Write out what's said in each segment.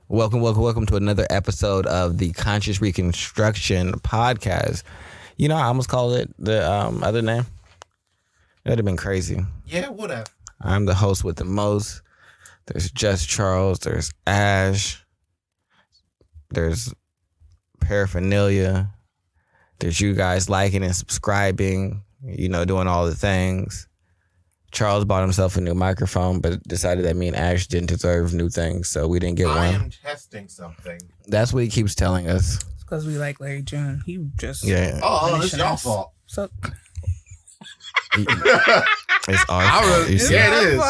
Welcome to another episode of the Conscious Reconstruction Podcast. You know, I almost called it the other name. It would have been crazy. Yeah, whatever. I'm the host with the most. There's Just Charles. There's Ash. There's paraphernalia. There's you guys liking and subscribing, you know, doing all the things. Charles bought himself a new microphone, but decided that me and Ash didn't deserve new things, so we didn't get one. I am testing something. That's what he keeps telling us. It's because we like Larry June. He just... Yeah. Oh, it's y'all fault. So... It's our fault. You see? Yeah, it is.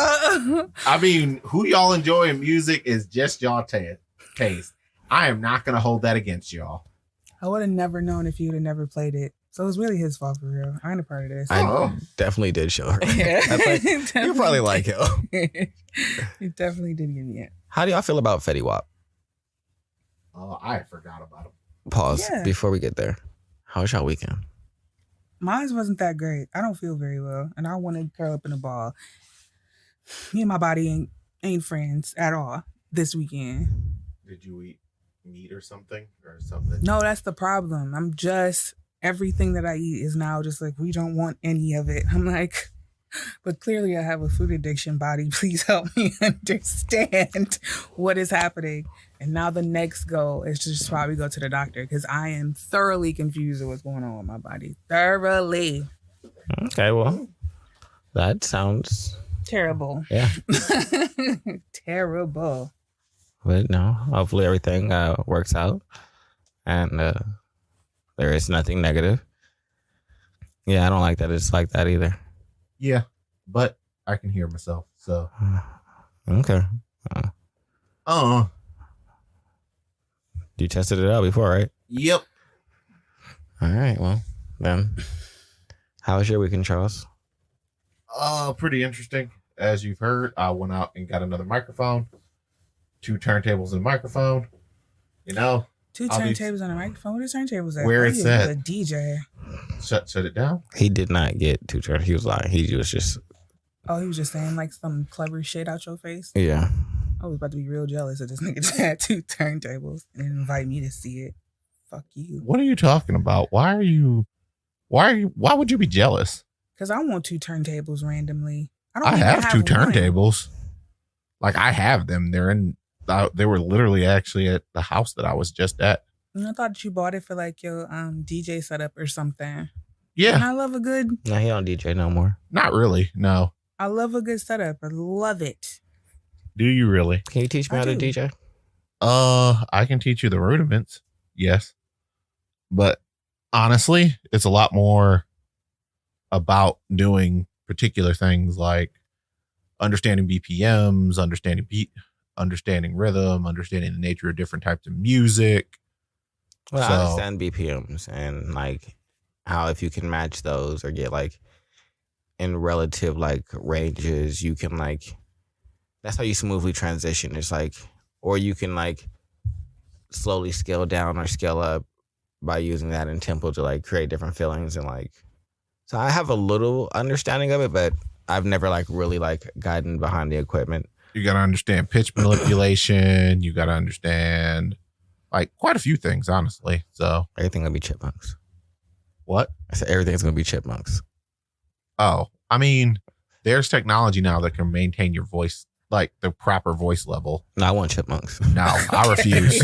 I mean, who y'all enjoy in music is just y'all taste. I am not going to hold that against y'all. I would have never known if you would have never played it. So it's really his fault for real. I ain't a part of this. I definitely did show her. Yeah. You probably like it. He definitely did give me it. How do y'all feel about Fetty Wap? Oh, I forgot about him. Pause Yeah. before we get there. How was y'all weekend? Mine wasn't that great. I don't feel very well. And I want to curl up in a ball. Me and my body ain't friends at all this weekend. Did you eat meat or something? No, that's the problem. Everything that I eat is now just like, we don't want any of it. I'm like, but clearly I have a food addiction body. Please help me understand what is happening. And now the next goal is to just probably go to the doctor because I am thoroughly confused with what's going on with my body. Thoroughly. Okay, well, that sounds... Terrible. Yeah. Terrible. But no, hopefully everything works out. And there is nothing negative. Yeah, I don't like that it's like that either. Yeah, but I can hear myself, so. Okay. You tested it out before, right? Yep. All right, well, then. How was your weekend, Charles? Pretty interesting. As you've heard, I went out and got another microphone. 2 turntables and a microphone. You know. 2 turntables on a microphone. What are turntables at? Where it's at. A DJ. Shut it down. He did not get 2 turntables. He was lying. He was just... Oh, he was just saying like some clever shit out your face? Yeah. I was about to be real jealous that this nigga just had 2 turntables and invite me to see it. Fuck you. What are you talking about? Why would you be jealous? Because I want 2 turntables randomly. I have 2 one. turntables. Like I have them. They were literally actually at the house that I was just at. I thought you bought it for like your DJ setup or something. Yeah. And I love a good... No, he don't DJ no more. Not really. No. I love a good setup. I love it. Do you really? Can you teach me how to DJ? I can teach you the rudiments. Yes. But honestly, it's a lot more about doing particular things like understanding BPMs, understanding beat, understanding rhythm, understanding the nature of different types of music. Well, I understand BPMs and like how if you can match those or get like in relative like ranges, you can like, that's how you smoothly transition. It's like, or you can like slowly scale down or scale up by using that in tempo to like create different feelings and like, so I have a little understanding of it, but I've never like really like gotten behind the equipment. You got to understand pitch manipulation. You got to understand like quite a few things, honestly. So everything gonna be chipmunks. What? I said everything's gonna be chipmunks. Oh, I mean, there's technology now that can maintain your voice, like the proper voice level. No, I want chipmunks. No, I refuse.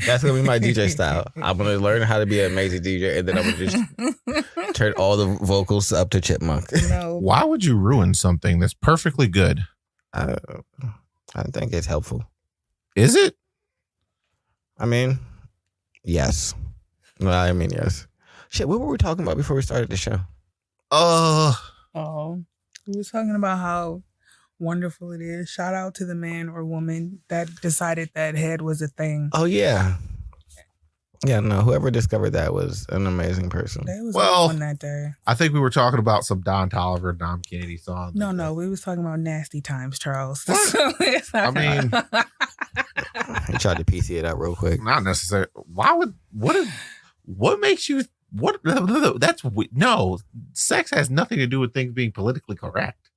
That's gonna be my DJ style. I'm gonna learn how to be an amazing DJ, and then I'm gonna just turn all the vocals up to chipmunk. No. Why would you ruin something that's perfectly good? I think it's helpful. Is it? I mean, yes. Well, I mean, yes. Shit, what were we talking about before we started the show? We was talking about how wonderful it is. Shout out to the man or woman that decided that head was a thing. Oh, yeah. Yeah, no, whoever discovered that was an amazing person. They was Well, on that day. I think we were talking about some Don Toliver, Dom Kennedy song. No, we was talking about nasty times, Charles. I mean, He tried to PC it out real quick. not necessarily. What makes you, no, sex has nothing to do with things being politically correct.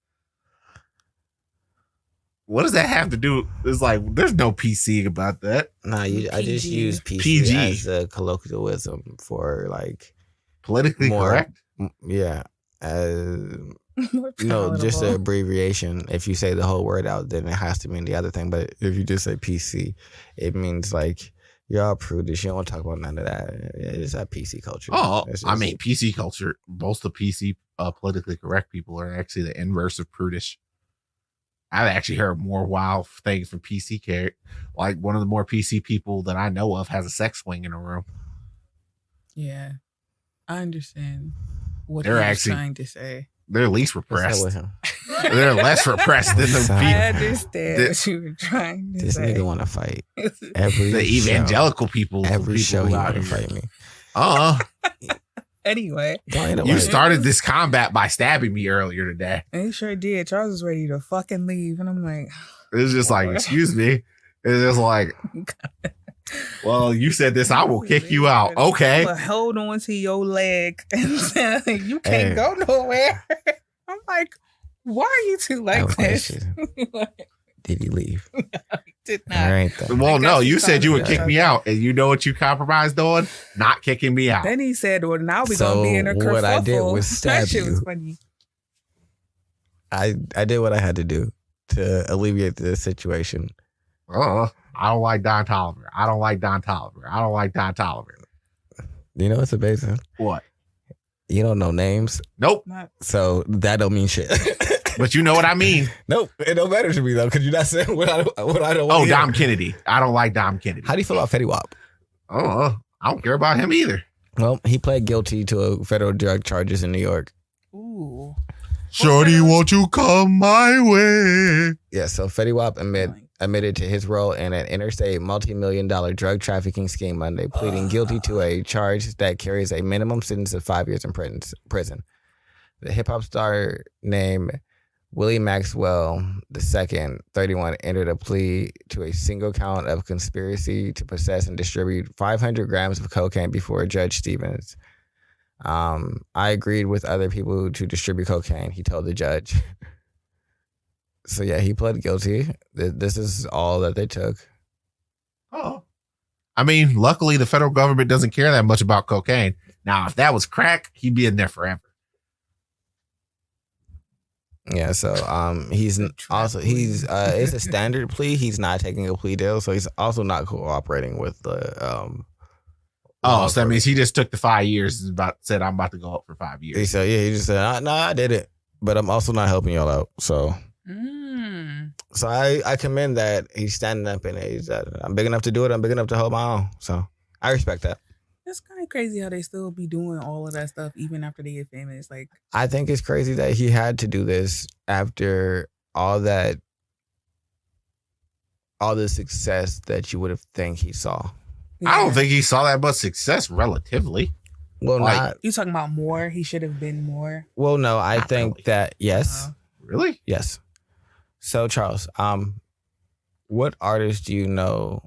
What does that have to do? It's like there's no PC about that. Nah, I just use PC PG as a colloquialism for like politically correct. Yeah. No, just an abbreviation. If you say the whole word out, then it has to mean the other thing. But if you just say PC, it means like you're all prudish. You don't want to talk about none of that. It's that PC culture. Oh, I mean, PC culture. Most of the PC politically correct people are actually the inverse of prudish. I've actually heard more wild things from PC care. Like one of the more PC people that I know of has a sex swing in a room. Yeah, I understand what they're actually trying to say. They're least repressed. They're less repressed than the people. I understand what you were trying to say. This nigga want to fight. The evangelical people. Every show he want to fight me. Anyway. You started this combat by stabbing me earlier today. And he sure did. Charles was ready to fucking leave. And I'm like. It was just like, excuse me. It's just like, well, you said this, I will kick you out. Okay. But hold on to your leg. And you can't go nowhere. I'm like, why are you two like this? Did he leave? No, he did not. Right, well, no, you said you would kick me out. And you know what you compromised on? Not kicking me out. Then he said, well, now we're going to be in a kerfuffle. What I did was stab you. Was funny. I did what I had to do to alleviate the situation. I don't like Don Toliver. I don't like Don Toliver. I don't like Don Toliver. You know what's amazing? What? You don't know names? Nope. So that don't mean shit. But you know what I mean? Nope. It don't matter to me though, because you're not saying what I don't want. Dom Kennedy. I don't like Dom Kennedy. How do you feel about Fetty Wap? I don't care about him either. Well, he pled guilty to federal drug charges in New York. Ooh. Shorty, won't you come my way? Yeah, so Fetty Wap admitted to his role in an interstate multi-million-dollar drug trafficking scheme Monday, pleading guilty to a charge that carries a minimum sentence of 5 years in prison. The hip-hop star named Willie Maxwell II, 31, entered a plea to a single count of conspiracy to possess and distribute 500 grams of cocaine before Judge Stevens. I agreed with other people to distribute cocaine, he told the judge. So yeah, he pled guilty. This is all that they took. Oh. I mean, luckily the federal government doesn't care that much about cocaine. Now, if that was crack, he'd be in there forever. Yeah, so it's a standard plea. He's not taking a plea deal, so he's also not cooperating with the so that means he just took the 5 years and said I'm about to go up for 5 years. So yeah, he just said, no, I did it, but I'm also not helping y'all out. So so I commend that he's standing up and he's I'm big enough to do it. I'm big enough to hold my own. So I respect that. It's kind of crazy how they still be doing all of that stuff even after they get famous. Like, I think it's crazy that he had to do this after all the success that you would have think he saw. Yeah. I don't think he saw that much success relatively. Well, not. You talking about more? He should have been more. Well, no, I think really. That yes. Really? Yes. So Charles, what artists do you know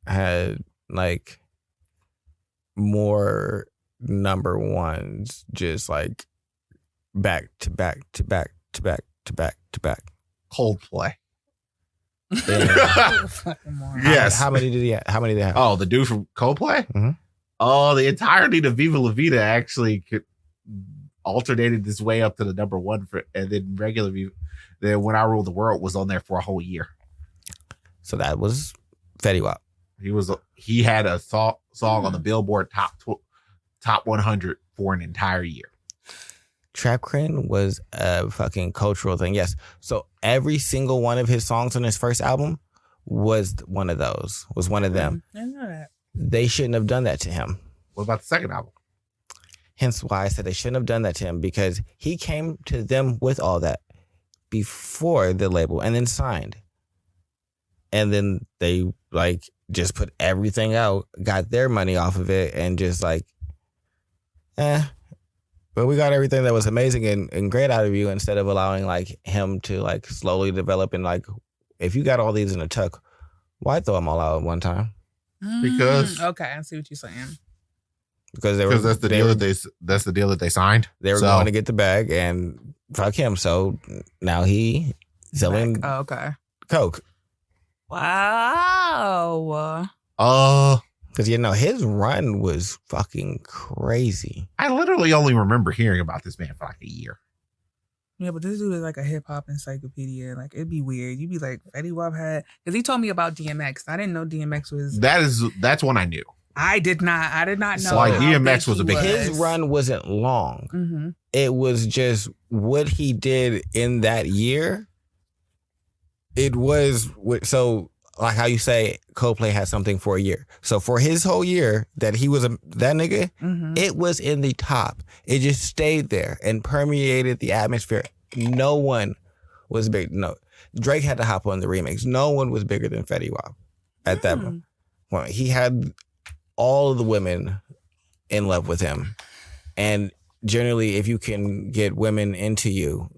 had like more number ones, just like back to back to back to back to back to back? Coldplay. Yes. How many did he have? How many did they have? Oh, the dude from Coldplay? Mm-hmm. Oh, the entirety of Viva La Vida actually alternated this way up to the number one and then regular Viva. Then When I Ruled the World was on there for a whole year. So that was Fetty Wap. He had a song on the Billboard top 100 for an entire year. Trap Queen was a fucking cultural thing. Yes. So every single one of his songs on his first album was one of those. Was one of them. I know that. They shouldn't have done that to him. What about the second album? Hence why I said they shouldn't have done that to him, because he came to them with all that before the label and then signed. And then they like just put everything out, got their money off of it, and just like, but we got everything that was amazing and great out of you, instead of allowing like him to like slowly develop. And like, if you got all these in a tuck, why throw them all out at one time? Because okay, I see what you're saying. Because that's the deal that they signed. They were going to get the bag and fuck him. So now he selling Coke. Wow. Because, his run was fucking crazy. I literally only remember hearing about this man for like a year. Yeah, but this dude is like a hip hop encyclopedia. Like, it'd be weird. You'd be like, Fetty Wap had, because he told me about DMX. I didn't know DMX was. That's when I knew. I did not know. So like DMX was a big. His run wasn't long. Mm-hmm. It was just what he did in that year. It was so like how you say Coldplay had something for a year. So for his whole year that he was that nigga, it was in the top. It just stayed there and permeated the atmosphere. No one was big. No, Drake had to hop on the remix. No one was bigger than Fetty Wap at that point. Well, he had all of the women in love with him. And generally, if you can get women into you,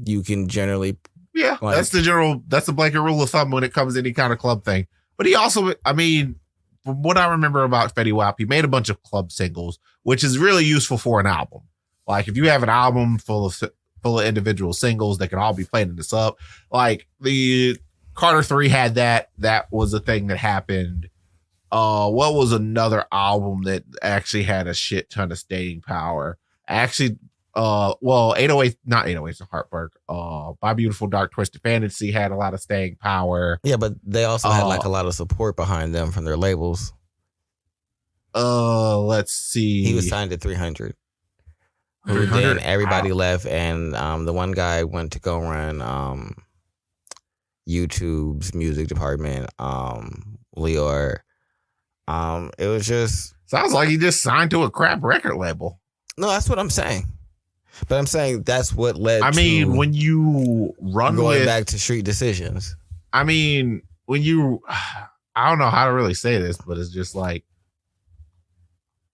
you can generally... Yeah, that's the blanket rule of thumb when it comes to any kind of club thing. But he also, I mean, from what I remember about Fetty Wap, he made a bunch of club singles, which is really useful for an album. Like, if you have an album full of individual singles that can all be played in the sub, like the Carter 3 had that. That was a thing that happened. What was another album that actually had a shit ton of staying power? Actually, 808, not 808's a Heartbreak. My Beautiful Dark Twisted Fantasy had a lot of staying power. Yeah, but they also had like a lot of support behind them from their labels. Let's see. He was signed to 300. Then everybody left, and the one guy went to go run YouTube's music department. Leor. It was just sounds like he just signed to a crap record label. No, that's what I'm saying. But I'm saying that's what led. I mean, when you run going back to Street Decisions. I mean, when you, I don't know how to really say this, but it's just like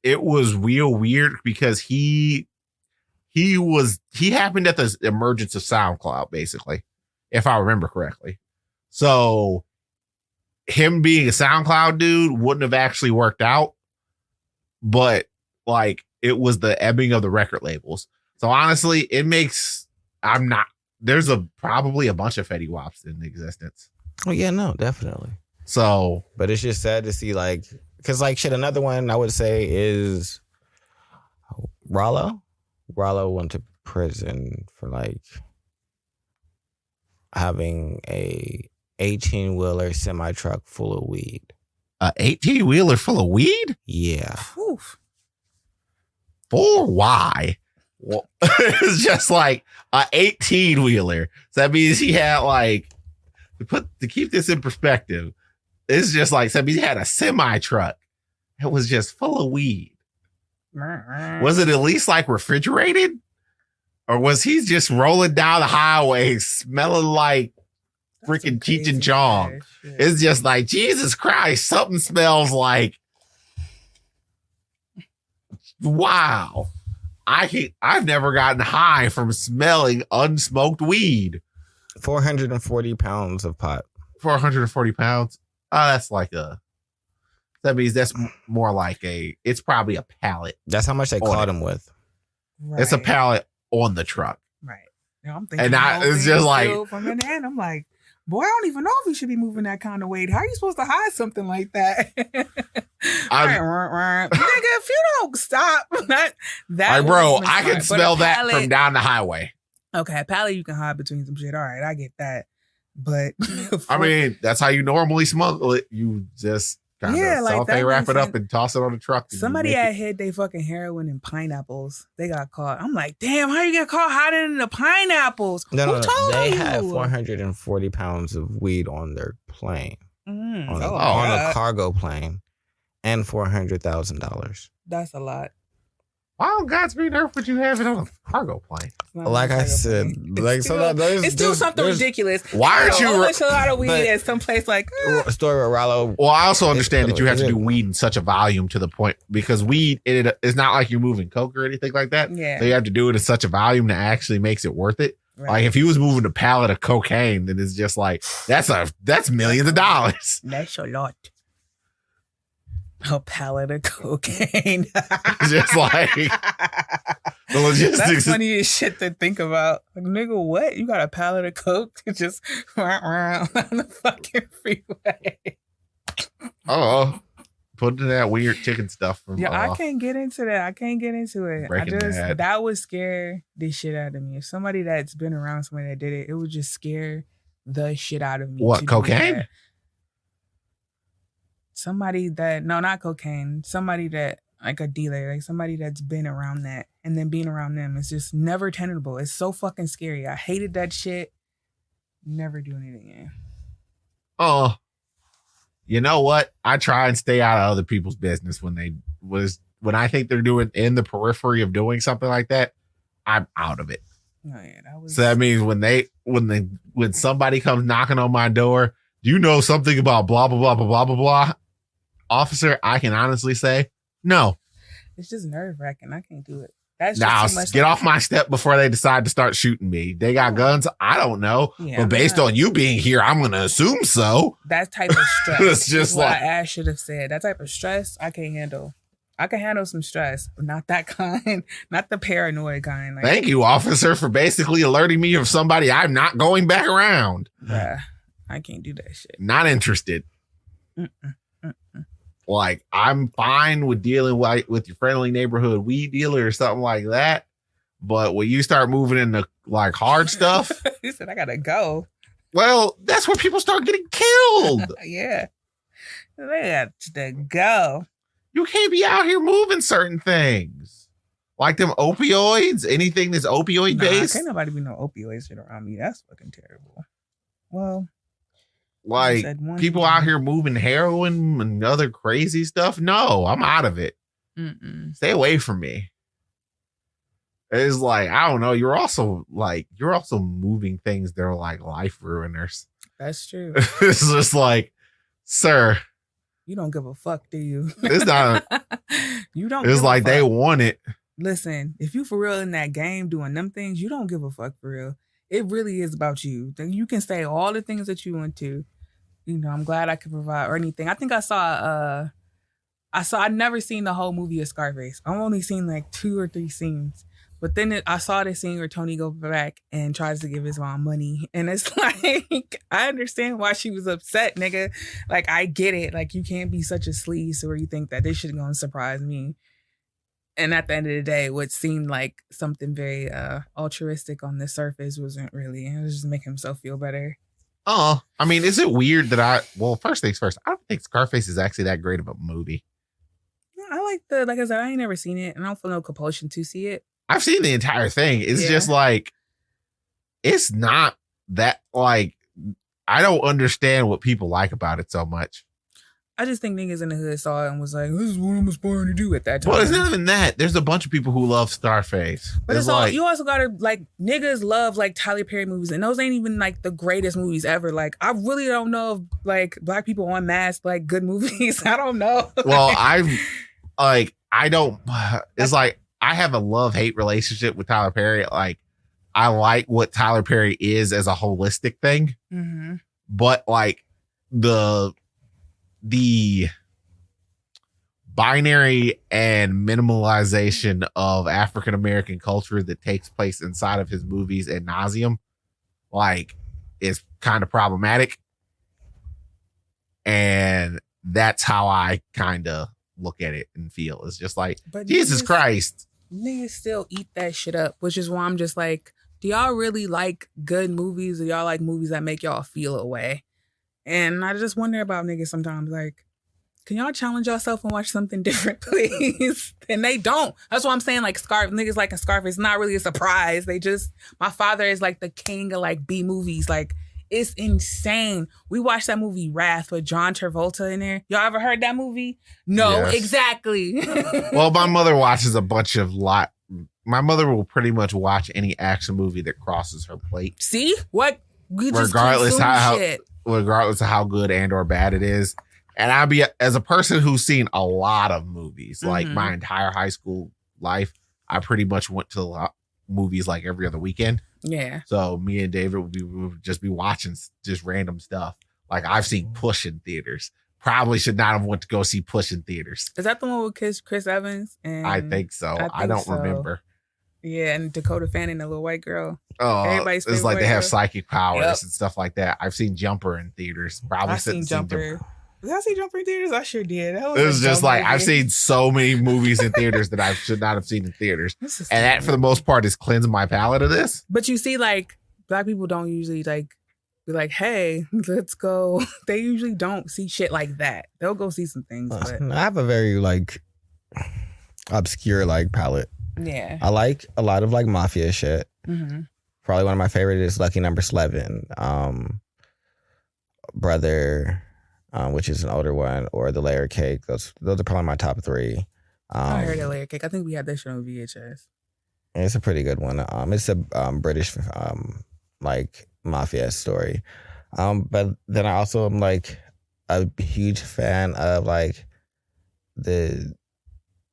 it was real weird because he happened at the emergence of SoundCloud, basically, if I remember correctly. So him being a SoundCloud dude wouldn't have actually worked out, but like it was the ebbing of the record labels. So honestly, it makes there's probably a bunch of Fetty Waps in existence. Oh yeah, no, definitely. So, but it's just sad to see like, cause like shit, another one I would say is Rollo. Rollo went to prison for like having a 18-wheeler semi-truck full of weed. A 18-wheeler full of weed? Yeah. Oof. For why? Well, it's just like a 18-wheeler. So that means he had like to keep this in perspective. It's just like so that means he had a semi-truck that was just full of weed. Was it at least like refrigerated? Or was he just rolling down the highway smelling like freaking Cheech and Chong? It's just like, Jesus Christ, something smells like, wow. I've never gotten high from smelling unsmoked weed. 440 pounds of pot. 440 pounds? Oh, that's like that means that's more like it's probably a pallet. That's how much they caught him with. Right. It's a pallet on the truck. Right. Now I'm thinking, and it's just like, from in hand, I'm like, boy, I don't even know if we should be moving that kind of weight. How are you supposed to hide something like that? Nigga, if you don't stop, that like, bro, I can smell that from down the highway. Okay, a pallet you can hide between some shit. All right, I get that. But I mean, that's how you normally smuggle it. You just kind of self wrap it up and toss it on the truck. Somebody had hid they fucking heroin in pineapples. They got caught. I'm like, damn, how you get caught hiding in the pineapples? No, they had 440 pounds of weed on their plane, on a cargo plane, and $400,000. That's a lot. Why on God's green earth would you have it on a cargo plane? Like I said, like it's still something ridiculous. Why aren't you a lot of weed at some place like story with Rollo? Well, I also understand that you have to do weed in such a volume to the point because weed it's not like you're moving coke or anything like that. Yeah. So you have to do it in such a volume that actually makes it worth it. Right. Like if he was moving a pallet of cocaine, then it's just like that's millions of dollars. That's a lot. A pallet of cocaine. Just like The logistics. That's funny as shit to think about. Like, nigga, what? You got a pallet of coke to just around on the fucking freeway? Oh, put in that weird chicken stuff from. Yeah, I can't get into that. I can't get into it. Breaking Bad. That would scare the shit out of me. If somebody that's been around somebody that did it, it would just scare the shit out of me. What, cocaine? Somebody that not cocaine. Somebody that like a dealer, like somebody that's been around that, and then being around them is just never tenable. It's so fucking scary. I hated that shit. Never doing it again. Oh, you know what? I try and stay out of other people's business when I think they're doing in the periphery of doing something like that. I'm out of it. Oh, yeah, so that means when somebody comes knocking on my door, do you know something about blah blah blah blah blah blah blah? Officer, I can honestly say no. It's just nerve wracking. I can't do it. That's now just too much. Get off my step before they decide to start shooting me. They got guns. I don't know, but based on you being here, I'm gonna assume so. That type of stress. It's just like what Ash should have said. That type of stress, I can't handle. I can handle some stress, but not that kind. Not the paranoid kind. Like, thank you, officer, for basically alerting me of somebody I'm not going back around. Bruh, I can't do that shit. Not interested. Like, I'm fine with dealing with your friendly neighborhood weed dealer or something like that. But when you start moving into like hard stuff. He said, I gotta go. Well, that's where people start getting killed. Yeah. They got to go. You can't be out here moving certain things. Like them opioids, anything that's opioid based. Can't nobody be no opioids shit around me. That's fucking terrible. Well. Like people out here moving heroin and other crazy stuff. No, I'm out of it. Stay away from me. It's like, I don't know. You're also moving things that are like life ruiners. That's true. It's just like, sir, you don't give a fuck, do you? It's not. You don't. It's like they want it. Listen, if you for real in that game doing them things, you don't give a fuck for real. It really is about you. You can say all the things that you want to. You know, I'm glad I could provide or anything. I think I'd never seen the whole movie of Scarface. I've only seen like 2 or 3 scenes. But then I saw the scene where Tony goes back and tries to give his mom money. And it's like, I understand why she was upset, nigga. Like, I get it. Like, you can't be such a sleaze where you think that this shit gonna surprise me. And at the end of the day, what seemed like something very altruistic on the surface wasn't really. It was just making himself feel better. Oh, I mean, is it weird that first things first, I don't think Scarface is actually that great of a movie. I like like I said, I ain't never seen it, and I don't feel no compulsion to see it. I've seen the entire thing. It's just like, it's not that, like, I don't understand what people like about it so much. I just think niggas in the hood saw it and was like, this is what I'm aspiring to do at that time. Well, it's not even that. There's a bunch of people who love Scarface. But you also gotta, like, niggas love, like, Tyler Perry movies, and those ain't even, like, the greatest movies ever. Like, I really don't know if, like, black people on mass like good movies. I don't know. Well, it's like, I have a love-hate relationship with Tyler Perry. Like, I like what Tyler Perry is as a holistic thing. Mm-hmm. But, like, the binary and minimalization of African American culture that takes place inside of his movies ad nauseum, like, is kind of problematic. And that's how I kind of look at it and feel. It's just like, but Jesus Christ. Niggas still eat that shit up, which is why I'm just like, do y'all really like good movies, or y'all like movies that make y'all feel a way? And I just wonder about niggas sometimes, like, can y'all challenge yourself and watch something different, please? And they don't. That's what I'm saying. Like, niggas like a Scarface, it's not really a surprise. My father is like the king of like B movies. Like, it's insane. We watched that movie Wrath with John Travolta in there. Y'all ever heard that movie? No, yes. Exactly. Well, my mother watches my mother will pretty much watch any action movie that crosses her plate. See? What? We just regardless of how good and or bad it is. And as a person who's seen a lot of movies, like my entire high school life, I pretty much went to movies like every other weekend. Yeah. So me and David would just be watching just random stuff. Like, I've seen Push in theaters. Probably should not have went to go see Push in theaters. Is that the one with Chris Evans? I think so. I don't remember. Yeah, and Dakota Fanning, the little white girl. Everybody's it's like they have psychic powers and stuff like that. I've seen Jumper in theaters. Probably seen Jumper. Did I see Jumper in theaters? I sure did. It was just like movie. I've seen so many movies in theaters that I should not have seen in theaters, and that for the most part is cleansing my palate of this. But you see, like Black people don't usually like be like, "Hey, let's go." They usually don't see shit like that. They'll go see some things. But I have a very like obscure like palette. Yeah, I like a lot of like mafia shit. Mm-hmm. Probably one of my favorite is Lucky Number 11, Brother, which is an older one, or The Layer Cake. Those are probably my top three. I heard The Layer Cake. I think we had that show on VHS. It's a pretty good one. It's a British like mafia story. But then I also am like a huge fan of like the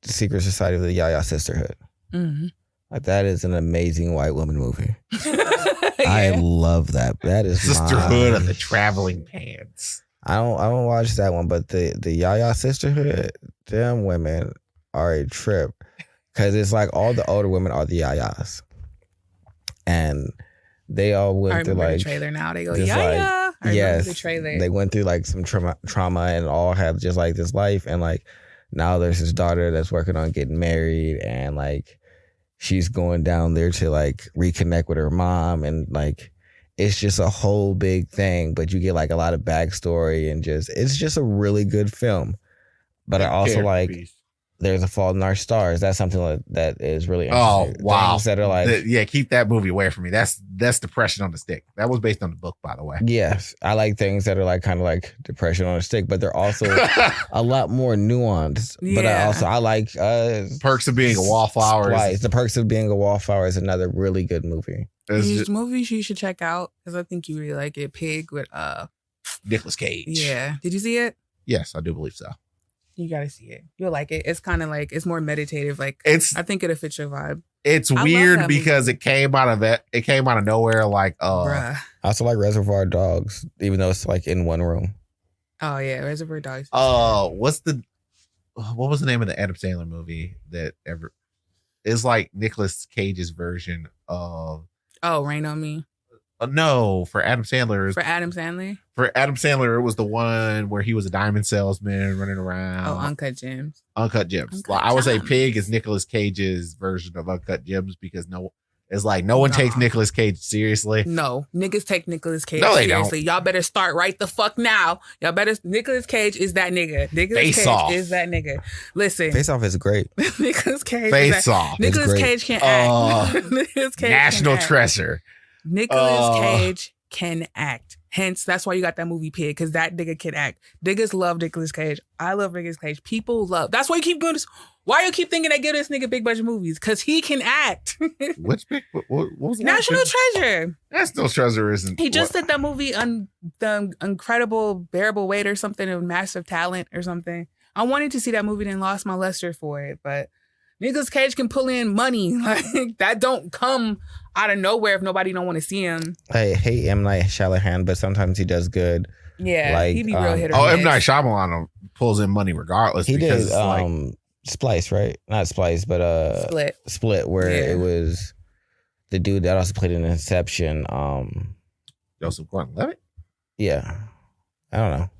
Secret Society of the Yaya Sisterhood. Mm-hmm. Like that is an amazing white woman movie. I love that. That is Sisterhood of the Traveling Pants. I don't watch that one, but the Yaya Sisterhood, them women are a trip because it's like all the older women are the Yayas, and they all went through like the trailer now. They go Yaya. Like, yes, the trailer. They went through like some trauma and all have just like this life, and like now there's this daughter that's working on getting married, and like she's going down there to like reconnect with her mom, and like it's just a whole big thing. But you get like a lot of backstory, and it's just a really good film. But I also like There's a Fault in Our Stars. That's something that is really interesting. Oh wow! Things that are like keep that movie away from me. That's Depression on the Stick. That was based on the book, by the way. Yes, I like things that are like kind of like Depression on a Stick, but they're also a lot more nuanced. Yeah. But I like Perks of Being a Wallflower. Splice. The Perks of Being a Wallflower is another really good movie. These movies you should check out because I think you really like it. Pig with Nicolas Cage. Yeah, did you see it? Yes, I do believe so. You gotta see it. You'll like it. It's kind of like it's more meditative. Like I think it'll fit your vibe. It's weird because it came out of nowhere. Like I also like Reservoir Dogs, even though it's like in one room. Oh yeah, Reservoir Dogs. What was the name of the Adam Sandler movie that ever is like Nicolas Cage's version of Rain on Me? No, for Adam Sandler. For Adam Sandler? For Adam Sandler, it was the one where he was a diamond salesman running around. Oh, Uncut Gems. Uncut Gems. I would say Pig is Nicolas Cage's version of Uncut Gems because no one takes Nicolas Cage seriously. No, niggas take Nicolas Cage seriously. Don't. Y'all better start right the fuck now. Nicolas Cage is that nigga. Face Off is that nigga. Listen. Face Off is great. Nicolas Cage. Face Off. Nicolas Cage can act. Nicolas Cage National Treasure. Nicolas Cage can act. Hence, that's why you got that movie Pig, because that nigga can act. Niggas love Nicolas Cage. I love Nicolas Cage. People love. That's why you keep doing this. Why you keep thinking they give this nigga big budget movies? Because he can act. Which big? What was National Treasure. National Treasure isn't. He just did that movie The Incredible Bearable Weight or something, of Massive Talent or something. I wanted to see that movie and lost my luster for it, but Nicolas Cage can pull in money. Like that don't come out of nowhere if nobody don't want to see him. I hate M. Night Shyamalan, but sometimes he does good. Yeah, like, he be real hit or miss. M. Night Shyamalan pulls in money regardless. He did Splice, right? Not Splice, but Split, where it was the dude that also played in Inception. Joseph Gordon-Levitt? Yeah. I don't know.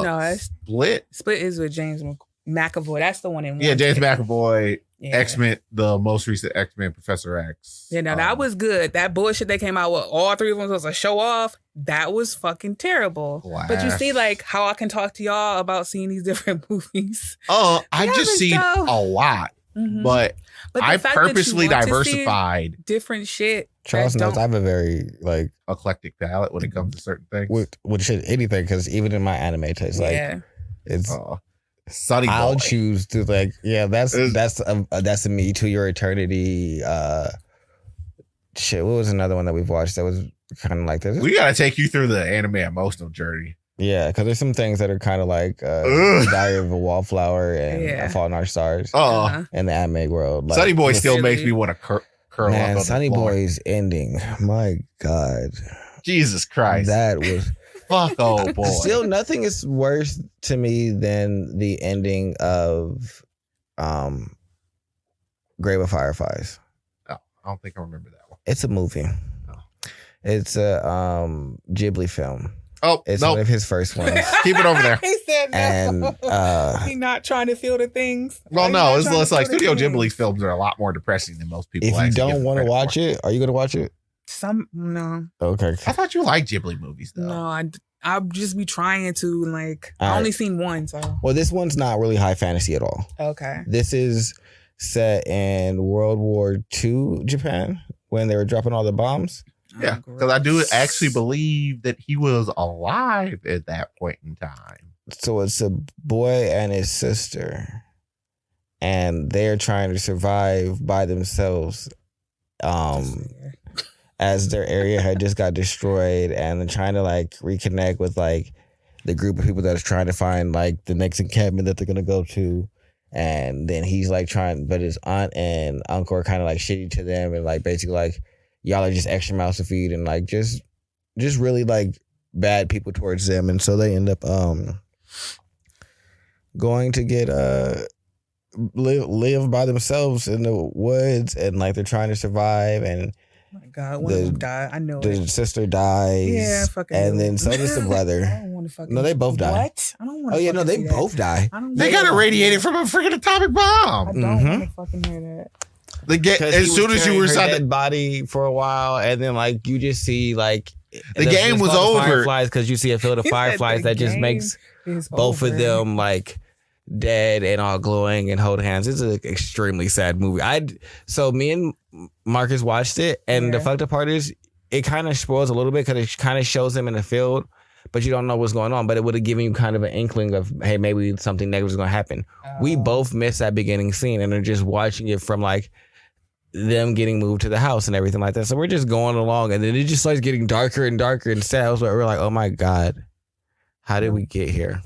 No, Split is with James McAvoy. That's the one in one. Yeah, James McAvoy. Yeah. X-Men, the most recent X-Men, Professor X. Yeah, now that was good. That bullshit they came out with, all three of them was a show off. That was fucking terrible. Wow. But you see, like, how I can talk to y'all about seeing these different movies. I've just seen a lot. Mm-hmm. But I purposely diversified different shit. Charles knows I have a very like eclectic palette when it comes to certain things. With shit, anything, because even in my anime taste, like it's. Sunny Boy. I'll choose to that's a Me to Your Eternity. Shit, what was another one that we've watched that was kind of like this? We gotta take you through the anime emotional journey. Yeah, because there's some things that are kind of like Diary of a Wallflower and A Fault in Our Stars in the anime world. Like, Sunny Boy still makes me want to curl up on Sunny Boy's ending. My God. Jesus Christ. That was... Fuck, oh boy. Still, nothing is worse to me than the ending of Grave of Fireflies. Oh, I don't think I remember that one. It's a movie. Oh. It's a Ghibli film. Oh, it's nope. one of his first ones. Keep it over there. He said no. And he not trying to feel the things. Well, no, it's like Studio Ghibli films are a lot more depressing than most people. If you don't want to watch it, are you going to watch it? No. Okay. I thought you liked Ghibli movies, though. No, I'll just be trying to, like, I only seen one, so. Well, this one's not really high fantasy at all. Okay. This is set in World War II Japan when they were dropping all the bombs. Yeah, because I do actually believe that he was alive at that point in time. So it's a boy and his sister, and they're trying to survive by themselves as their area had just got destroyed, and they're trying to like reconnect with like the group of people that is trying to find like the next encampment that they're going to go to. And then he's like trying, but his aunt and uncle are kind of like shitty to them and like basically like, y'all are just extra mouths to feed and like just really like bad people towards them. And so they end up going to get live by themselves in the woods, and like they're trying to survive. And oh my God, one of them died. I know the sister dies. Yeah, fucking. And then so does the brother. I don't want to fucking. No, they both die. What? I don't want to. Oh yeah, no, they both die. They got irradiated from a freaking atomic bomb. I don't want to fucking hear that. They get as soon as you were inside dead body for a while, and then like you just see like the game was over. Fireflies, because you see a field of fireflies that just makes both of them like dead and all glowing and hold hands. It's an extremely sad movie. So me and Marcus watched it, and the fucked up part is it kind of spoils a little bit because it kind of shows them in the field, but you don't know what's going on. But it would have given you kind of an inkling of, hey, maybe something negative is going to happen. We both missed that beginning scene and are just watching it from like them getting moved to the house and everything like that. So we're just going along, and then it just starts getting darker and darker and sad. So we're like, oh my God, how did we get here?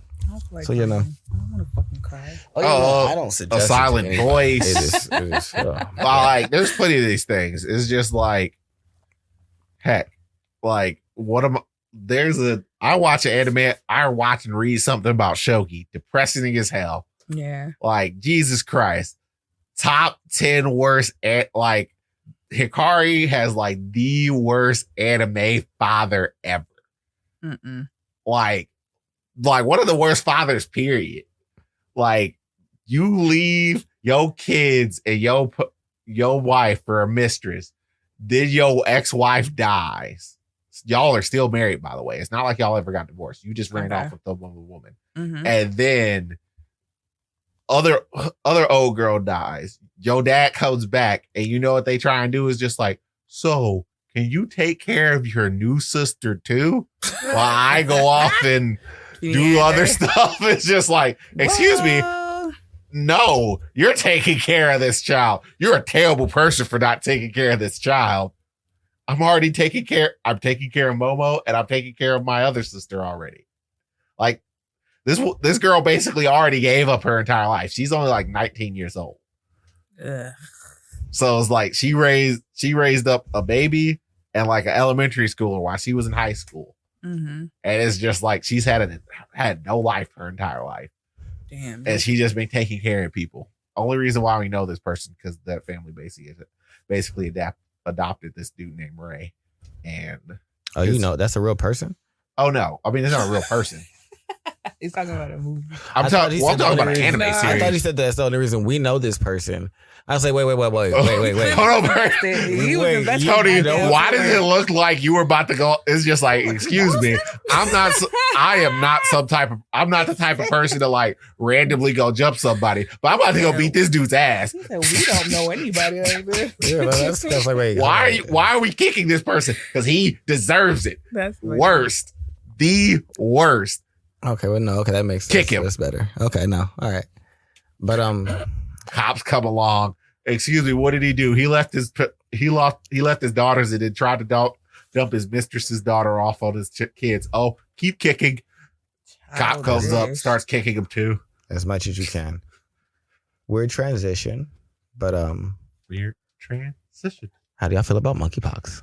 Like so, you know. I don't want to fucking cry. I don't suggest a silent voice. It is like, there's plenty of these things. It's just like, heck, like, I watch an anime, I watch and read something about Shogi, depressing as hell. Yeah. Like, Jesus Christ. Top 10 worst, like, Hikari has like the worst anime father ever. Like one of the worst fathers, period. Like, you leave your kids and your wife for a mistress, then your ex-wife dies. Y'all are still married, by the way. It's not like y'all ever got divorced. You just ran off with the woman. And then other old girl dies. Your dad comes back, and you know what they try and do is just like, so can you take care of your new sister too? While I go off and do other stuff. It's just like, excuse me. No, you're taking care of this child. You're a terrible person for not taking care of this child. I'm taking care of Momo, and I'm taking care of my other sister already. Like, this girl basically already gave up her entire life. She's only like 19 years old. Ugh. So it's like she raised up a baby and like an elementary schooler while she was in high school. And it's just like she's had no life her entire life. Damn. And she just been taking care of people. Only reason why we know this person because that family basically adopted this dude named Ray. And you know that's a real person? Oh no, I mean it's not a real person. He's talking about a movie. I'm talking about an anime series. I thought he said that's the only reason we know this person. I was like, wait. Hold on, Tony, why does it look like you were about to go? It's just like, excuse me. I'm not the type of person to like randomly go jump somebody, but I'm about to go beat this dude's ass. He said, we don't know anybody like this. Yeah, that's like, wait. Why are we kicking this person? Because he deserves it. That's worst. The worst. Okay, well, no, okay, that makes sense. Kick him. That's better. Okay, no, all right. But cops come along. Excuse me, what did he do? He left his daughters and then tried to dump his mistress's daughter off on his kids. Oh, keep kicking. Cop comes up, starts kicking him too. As much as you can. Weird transition, but weird transition. How do y'all feel about monkeypox?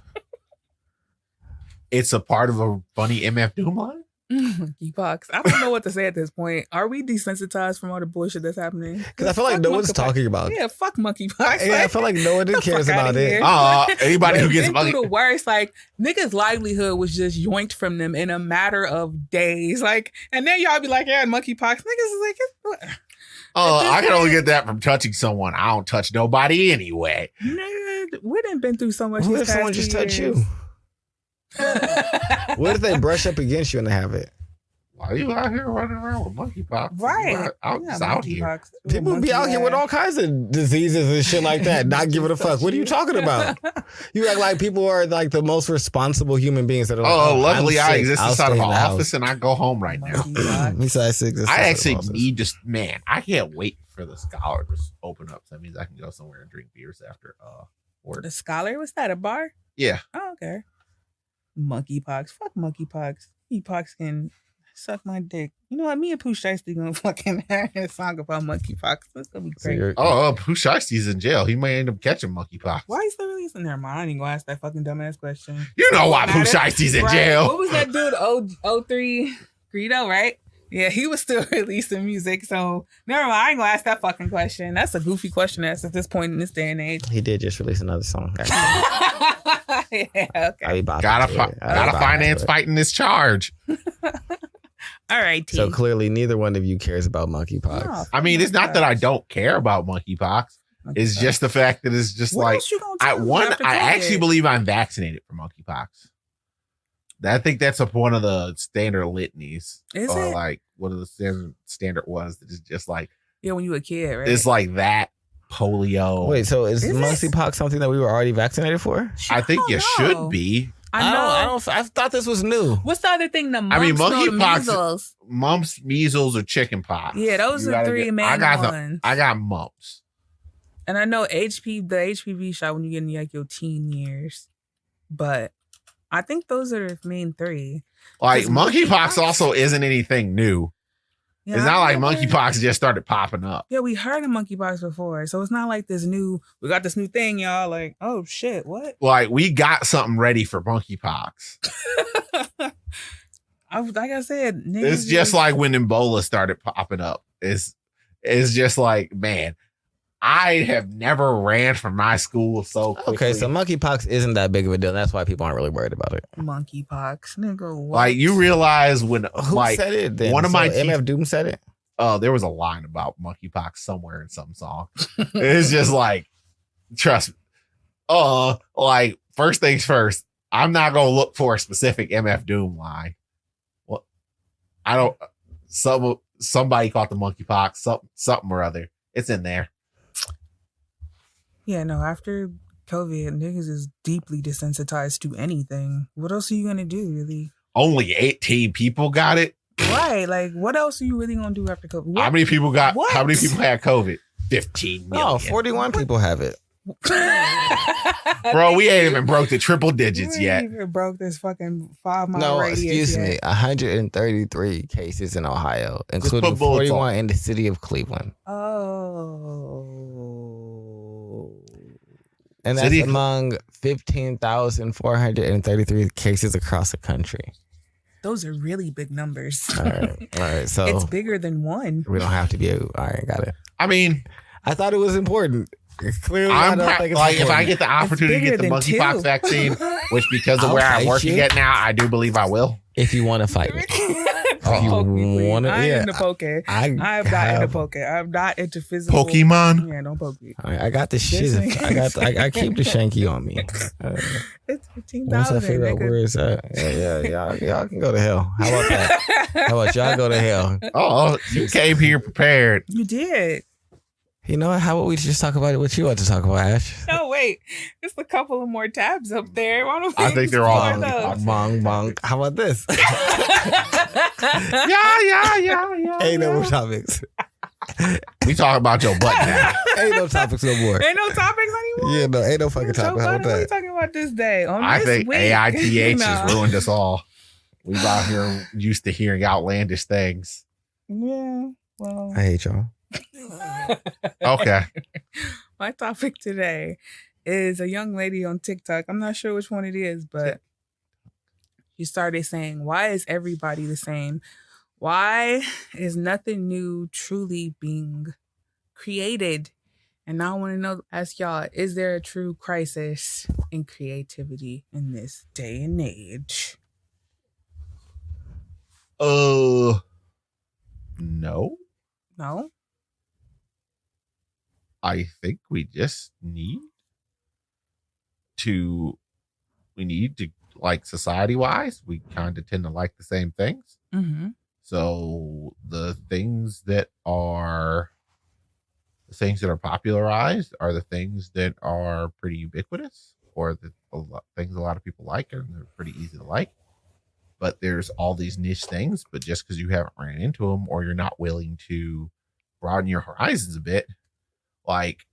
It's a part of a funny MF Doom line. Monkeypox. I don't know what to say at this point. Are we desensitized from all the bullshit that's happening? Because I feel like no one's talking about it. Yeah, fuck monkeypox. Yeah, I feel like no one cares about it. Anybody who gets monkey. The worst, like, niggas' livelihood was just yoinked from them in a matter of days. Like, and then y'all be like, yeah, monkeypox. Niggas is like, I can only get that from touching someone. I don't touch nobody anyway. Nigga, we done been through so much. What if someone just touch you? What if they brush up against you and they have it? Why are you out here running around with monkeypox? Right. Out here. People be out here with all kinds of diseases and shit like that, not giving a fuck. What are you talking about? You act like people are like the most responsible human beings that are like, luckily I exist inside of my office and I go home right now. I actually need to, man, I can't wait for the Scholar to open up. So that means I can go somewhere and drink beers after work. The Scholar? What's that, a bar? Yeah. Oh, okay. Monkeypox. Fuck monkeypox. Monkeypox can suck my dick. You know what? Me and Pooh Shiesty gonna fucking have a song about monkeypox. That's gonna be great. Pooh Shiesty's in jail. He may end up catching monkeypox. Why is there releasing their mind? I ain't gonna ask that fucking dumbass question. You know why Pooh Shiesty's in jail. What was that dude? 03 Greedo, right? Yeah, he was still releasing music, so never mind. I ain't gonna ask that fucking question. That's a goofy question to ask at this point in this day and age. He did just release another song. Yeah, okay. Gotta finance fighting this charge. All right, T. So clearly, neither one of you cares about monkeypox. No, I mean, it's not that I don't care about monkeypox. It's just the fact that it's just what like else you gonna tell I actually believe I'm vaccinated for monkeypox. I think that's one of the standard litanies. Is it? Like one of the standard ones that is just like, yeah, when you were a kid, right? It's like that polio. Wait, so is monkeypox something that we were already vaccinated for? I think you should be. I thought this was new. What's the other thing? The mumps, monkeypox, mumps, measles, or chickenpox. Yeah, those are three main ones. I got mumps. And I know the HPV shot when you get in like your teen years. But I think those are the main three. Like monkeypox also isn't anything new. Yeah, it's not like monkeypox just started popping up. Yeah, we heard of monkeypox before. So it's not like we got this new thing, y'all. Like, oh shit, what? Like, we got something ready for monkeypox. Like I said, it's just like when Ebola started popping up. It's just like, man, I have never ran from my school so quickly. Okay, so monkeypox isn't that big of a deal. That's why people aren't really worried about it. Monkeypox, nigga. What? Like, you realize when who said it? Then? One of my MF Doom said it. Oh, there was a line about monkeypox somewhere in some song. It's just like, trust me. Like, first things first. I'm not gonna look for a specific MF Doom line. Well, I don't. Somebody caught the monkeypox. Something or other. It's in there. Yeah, no, after COVID, niggas is deeply desensitized to anything. What else are you going to do, really? Only 18 people got it? Right. Like, what else are you really going to do after COVID? How many people had COVID? 15 million. Oh, 41 people have it. Bro, we ain't even broke the triple digits yet. We even broke this fucking 5 mile radius. Excuse me. 133 cases in Ohio, including 41 in the city of Cleveland. Oh. And that's among 15,433 cases across the country. Those are really big numbers. All right. So it's bigger than one. We don't have to be. All right, got it. I mean, I thought it was important. Clearly, if I get the opportunity to get the monkeypox vaccine, which because of where I'm working at now, I do believe I will. If you want to fight me. I ain't into poke. I'm not into poke. I'm not into physical. Pokemon? Yeah, don't poke me. I got the shit. I keep the shanky on me. It's 15,000. Once I figure out where it's at. Yeah. Y'all can go to hell. How about that? How about y'all go to hell? Oh, you came here prepared. You did. You know what? How about we just talk about what you want to talk about, Ash? No, wait. There's a couple of more tabs up there. I think they're all bong. How about this? Yeah. Ain't no more topics. We talking about your butt now. Ain't no topics no more. Ain't no topics anymore? Yeah, no, ain't no fucking topics. How about that? What are we talking about this day? I think AITH has ruined us all. We out here used to hearing outlandish things. Yeah, well. I hate y'all. Okay. My topic today is a young lady on TikTok. I'm not sure which one it is, but She started saying, why is everybody the same? Why is nothing new truly being created? And I want to know, ask y'all, is there a true crisis in creativity in this day and age? No. No? I think we just need to, like, society-wise, we kind of tend to like the same things. Mm-hmm. So the things that are popularized are the things that are pretty ubiquitous, or things a lot of people like, and they're pretty easy to like. But there's all these niche things, but just because you haven't ran into them, or you're not willing to broaden your horizons a bit, like,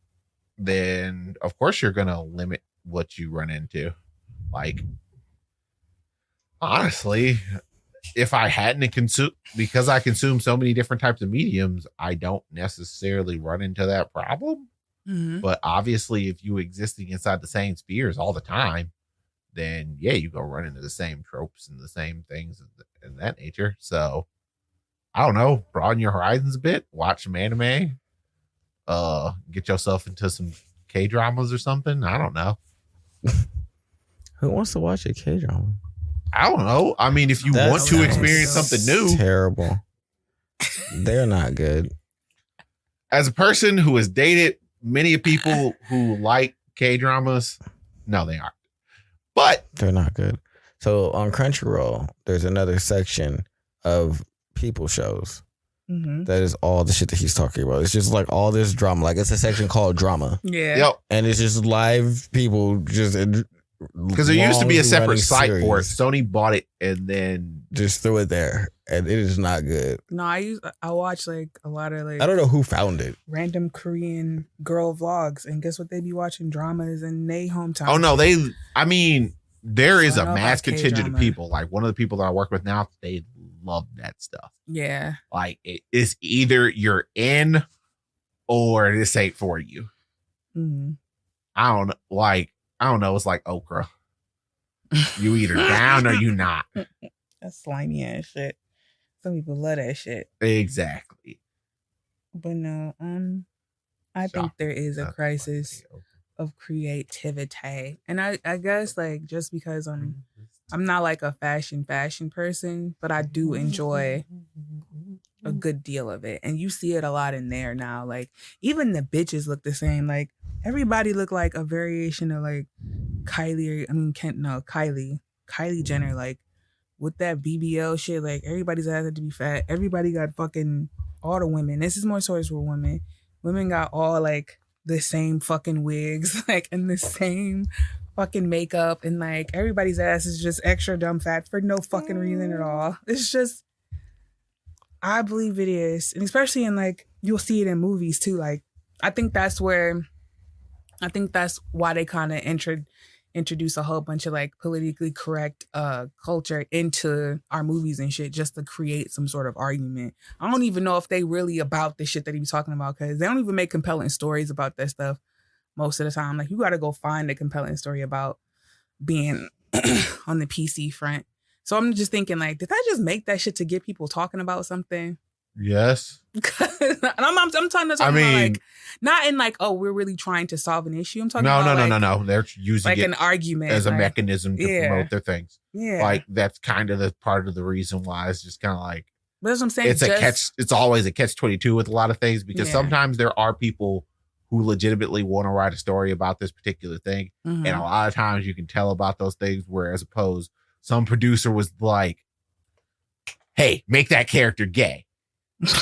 then of course you're going to limit what you run into. Like, honestly, if I hadn't consumed, because I consume so many different types of mediums, I don't necessarily run into that problem. Mm-hmm. But obviously, if you existing inside the same spheres all the time, then yeah, you go run into the same tropes and the same things in that nature. So I don't know, broaden your horizons a bit, watch some anime, get yourself into some K-dramas or something. I don't know. Who wants to watch a K-drama? I don't know. I mean, if you want to experience something new. Terrible. They're not good. As a person who has dated many people who like K-dramas, no, they aren't. But they're not good. So on Crunchyroll, there's another section of people shows. Mm-hmm. That is all the shit that he's talking about. It's just like all this drama. Like, it's a section called drama. Yeah. Yep. And it's just live people just... Because there used to be a separate site for it. Sony bought it and then just threw it there, and it is not good. No, I watch like a lot of like, I don't know who found it. Random Korean girl vlogs, and guess what? They be watching dramas in their hometown. Oh no, there is a mass contingent of people. Like, one of the people that I work with now, they love that stuff. Yeah. Like, it's either you're in or this ain't for you. Mm-hmm. I don't know. It's like okra. You either down or you not. That's slimy ass shit. Some people love that shit. Exactly. But no, I think there is a crisis of creativity. And I guess, like, just because I'm not like a fashion person, but I do enjoy a good deal of it. And you see it a lot in there now. Like, even the bitches look the same. Like, everybody look like a variation of like Kylie Jenner, like with that BBL shit. Like, everybody's ass had to be fat. Everybody got fucking, all the women. This is more stories for women. Women got all like the same fucking wigs, like, and the same fucking makeup, and like everybody's ass is just extra dumb fat for no fucking reason at all. It's just, I believe it is. And especially in, like, you'll see it in movies too. Like, I think that's why they kind of introduce a whole bunch of like politically correct culture into our movies and shit, just to create some sort of argument. I don't even know if they really about the shit that he was talking about, because they don't even make compelling stories about that stuff most of the time. Like, you got to go find a compelling story about being on the PC front. So I'm just thinking, like, did I just make that shit to get people talking about something? Yes. And I'm talking about, like, not in like, oh, we're really trying to solve an issue. I'm talking about no. They're using like it an argument as a mechanism to promote their things. Yeah. Like, that's kind of the part of the reason why it's just kind of like, but that's what I'm saying. It's always a catch-22 with a lot of things, because sometimes there are people who legitimately want to write a story about this particular thing. Mm-hmm. And a lot of times you can tell about those things, whereas opposed, some producer was like, hey, make that character gay.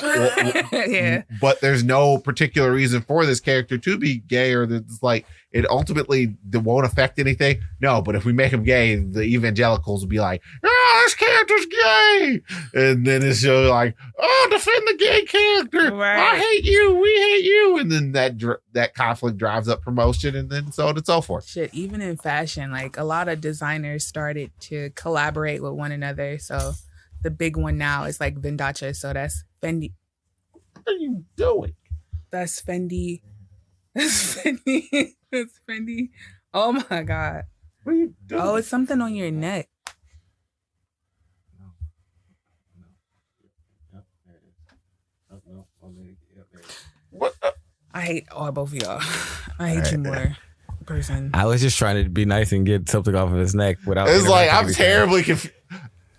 Yeah. But there's no particular reason for this character to be gay, or it's like, it ultimately won't affect anything. No, but if we make him gay, the evangelicals will be like, this character's gay. And then it's like, oh, defend the gay character. Right. I hate you. We hate you. And then that conflict drives up promotion, and then so on and so forth. Shit, even in fashion, like, a lot of designers started to collaborate with one another. So the big one now is like Vendacha. So that's Fendi. What are you doing? That's Fendi. That's Fendi. That's Fendi. Oh my God. What are you doing? Oh, it's something on your neck. hate both of y'all. I hate you more, person. I was just trying to be nice and get something off of his neck without. It's like I'm terribly confused.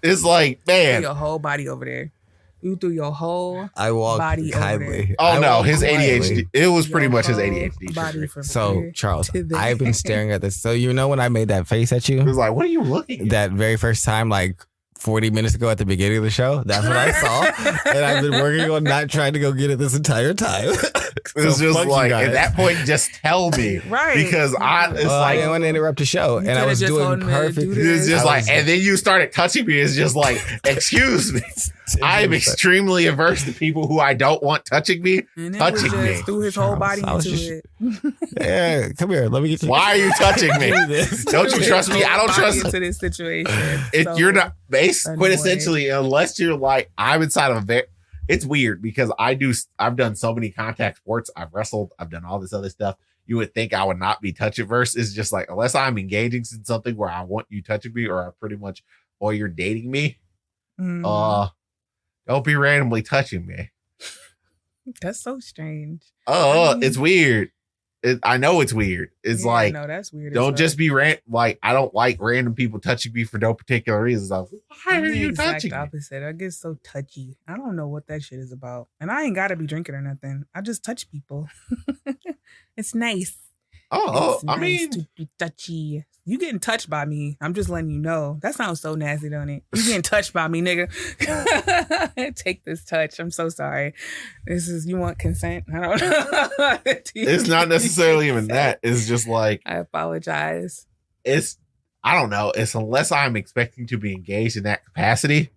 It's like, man, your whole body over there. You threw your whole body kindly. over there. Oh no, his ADHD. It was pretty much his ADHD. Body from so Charles, I've been staring at this. So you know when I made that face at you, it was like, what are you looking at? That very first time, like 40 minutes ago at the beginning of the show, that's what I saw, and I've been working on not trying to go get it this entire time. It's just like at that point, just tell me, right? Because I didn't want to interrupt the show, and I was doing perfect. It's just like, and then you started touching me. It's just like, excuse me, I am extremely averse to people who I don't want touching me. Touching me, threw his whole body into it. Yeah, come here. Let me get you. Why are you touching me? Don't you trust me? I don't trust into this situation. You're not quintessentially, unless you're like, I'm inside of a it's weird because I've done so many contact sports. I've wrestled. I've done all this other stuff. You would think I would not be touch averse. It's just like, unless I'm engaging in something where I want you touching me or you're dating me, don't be randomly touching me. That's so strange. It's weird. I know it's weird. It's like, no, that's weird. Don't just be like, I don't like random people touching me for no particular reasons. Why are you touching me? Opposite. I get so touchy. I don't know what that shit is about. And I ain't got to be drinking or nothing. I just touch people. It's nice. It's nice I mean, to be touchy. You getting touched by me. I'm just letting you know. That sounds so nasty, don't it? You getting touched by me, nigga. Take this touch. I'm so sorry. You want consent? I don't know. It's not necessarily even that. It's just like, I apologize. I don't know. It's unless I'm expecting to be engaged in that capacity,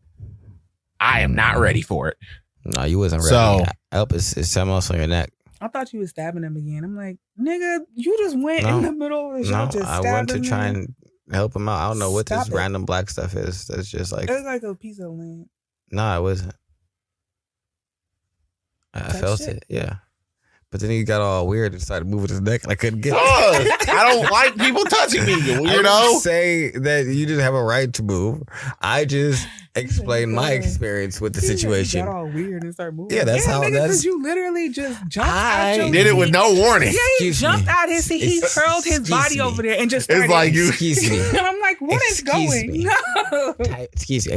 I am not ready for it. No, you wasn't ready. So, I hope it's something else on your neck. I thought you was stabbing him again. I'm like, nigga, you just went in the middle of the show to stab him. I went to try and help him out. I don't know what this random black stuff is. That's just like... It was like a piece of land. No, it wasn't. I felt it, yeah. But then he got all weird and started moving his neck and I couldn't get it. I don't like people touching me, you weirdo. I didn't say that you didn't have a right to move. I just explained my experience with the situation. He got all weird and started moving. Yeah, that's how because you literally just jumped out your did it with no warning. Yeah, he jumped out his seat. He curled his body over there and just started. It's like you. Excuse me. And I'm like, what is going? Me. No. Excuse me.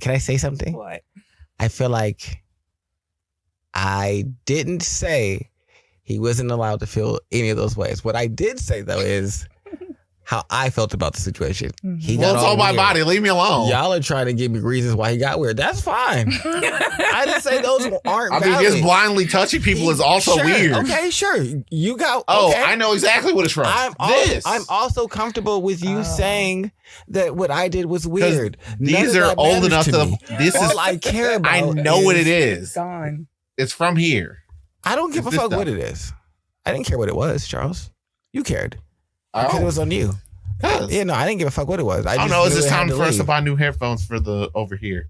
Can I say something? What? I feel like I didn't say he wasn't allowed to feel any of those ways. What I did say, though, is how I felt about the situation. He got it's all my body. Leave me alone. Y'all are trying to give me reasons why he got weird. That's fine. I didn't say those aren't valid. I mean, just blindly touching people is also weird. Okay, sure. You got... Oh, okay. I know exactly what it's from. I'm also comfortable with you saying that what I did was weird. These are old enough to... This is all I care about. I know what it is. Gone. It's from here. I don't give a fuck what it is. I didn't care what it was, Charles. You cared. Because it was on you. Yeah, no, I didn't give a fuck what it was. I don't know. It's just time for us to buy new headphones for the over here.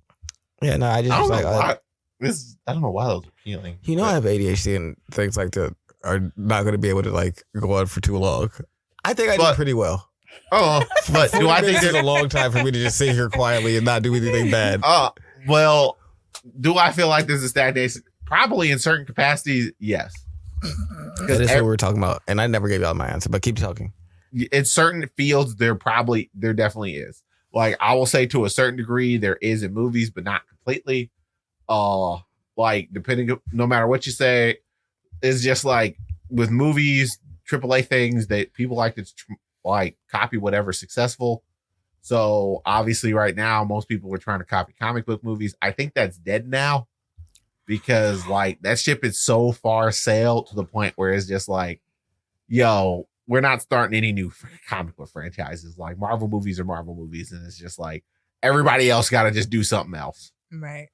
Yeah, no, I just was like... I don't know why those are appealing. You know I have ADHD and things like that are not going to be able to like go on for too long. I think I did pretty well. Oh, but do I think it's a long time for me to just sit here quietly and not do anything bad? Well, do I feel like there's a stagnation? Probably in certain capacities, yes. That is what we're talking about, and I never gave y'all my answer. But keep talking. In certain fields, there definitely is. Like I will say, to a certain degree, there is in movies, but not completely. Like no matter what you say, it's just like with movies, AAA things that people like to like copy whatever's successful. So obviously, right now, most people are trying to copy comic book movies. I think that's dead now. Because like that ship is so far sailed to the point where it's just like, yo, we're not starting any new comic book franchises. Like Marvel movies are Marvel movies. And it's just like everybody else got to just do something else. Right.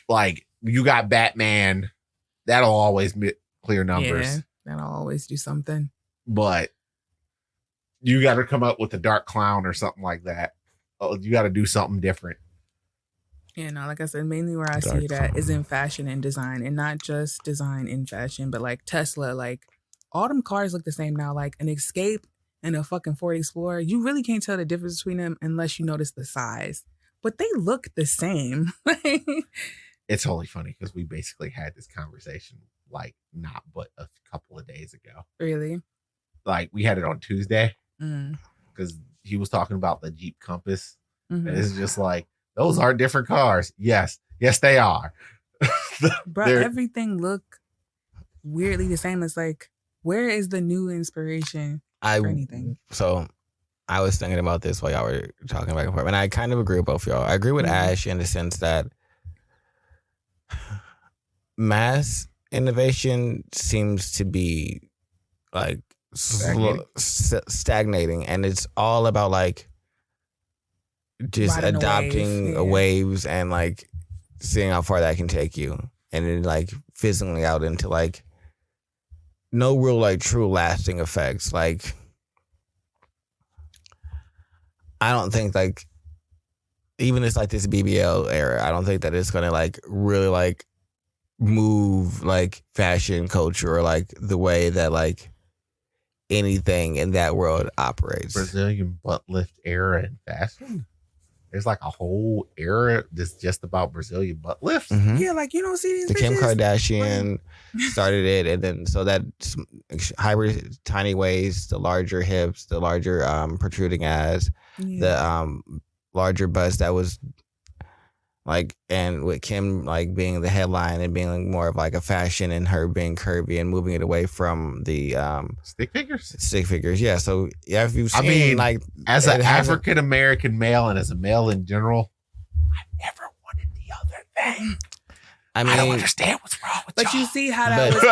Like you got Batman. That'll always be clear numbers. Yeah, that'll always do something. But you got to come up with a Dark Clown or something like that. You got to do something different. Yeah, no, like I said, mainly where I see that is in fashion and design, and not just design in fashion, but like Tesla, like all them cars look the same now, like an Escape and a fucking Ford Explorer. You really can't tell the difference between them unless you notice the size, but they look the same. it's only funny because we basically had this conversation like not but a couple of days ago. Really? Like we had it on Tuesday because he was talking about the Jeep Compass. And it's just like, those are different cars. Yes, they are. Bro, everything look weirdly the same. It's like, where is the new inspiration for anything? So I was thinking about this while y'all were talking back and forth, and I kind of agree with both y'all. I agree with Ash in the sense that mass innovation seems to be like stagnating, and it's all about like just riding adopting waves and like seeing how far that can take you, and then like fizzling out into like no real like true lasting effects. Like I don't think like even it's like this BBL era, I don't think that it's gonna like really like move like fashion culture or like the way that like anything in that world operates. Brazilian butt lift era in fashion. There's like a whole era that's just about Brazilian butt lifts. Yeah, like you don't see these. The Kim Kardashian started it, and then so that hybrid tiny waist, the larger hips, the larger protruding ass, the larger bust that was like, and with Kim like being the headline and being like more of like a fashion and her being curvy and moving it away from the stick figures. Yeah. So yeah, if you've seen like as an African American male and as a male in general, I never wanted the other thing. I mean, I don't understand what's wrong with but y'all. You see how that was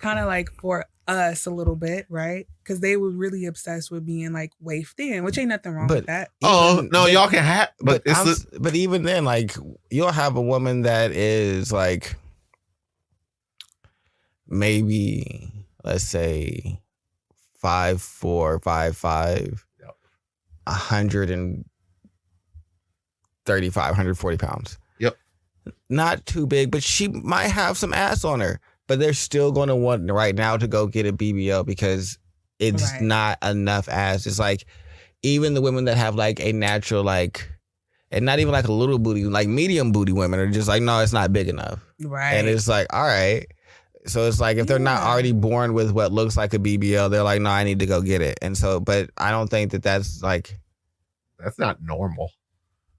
kind of like for us a little bit, right? Because they were really obsessed with being like waif thin, which ain't nothing wrong with that. Y'all can have, but even then, like you'll have a woman that is like maybe let's say 5'4", 5'5", 135, 140 pounds. Yep, not too big, but she might have some ass on her. But they're still going to want right now to go get a BBL because it's not enough ass. It's like even the women that have like a natural like, and not even like a little booty, like medium booty women are just like, no, it's not big enough. Right. And it's like, all right. So it's like if they're not already born with what looks like a BBL, they're like, no, I need to go get it. And so, but I don't think that that's like. That's not normal.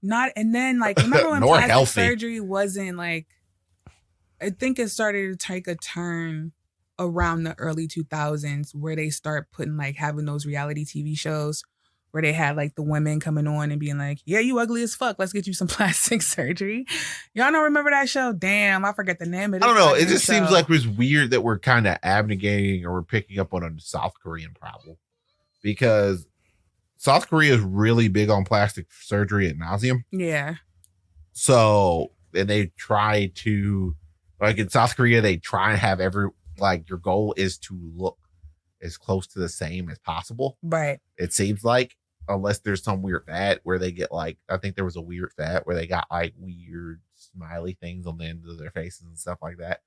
And then like, remember when plastic surgery wasn't like, I think it started to take a turn around the early 2000s where they start putting like having those reality TV shows where they had like the women coming on and being like, yeah, you ugly as fuck. Let's get you some plastic surgery. Y'all don't remember that show? Damn, I forget the name of it. I don't know. It just seems like it was weird that we're kind of abnegating or we're picking up on a South Korean problem because South Korea is really big on plastic surgery ad nauseum. Yeah. So, and they try to, like in South Korea, they try and have your goal is to look as close to the same as possible. Right. It seems like, unless there's some weird fat where they get like, I think there was a weird fat where they got like weird smiley things on the end of their faces and stuff like that.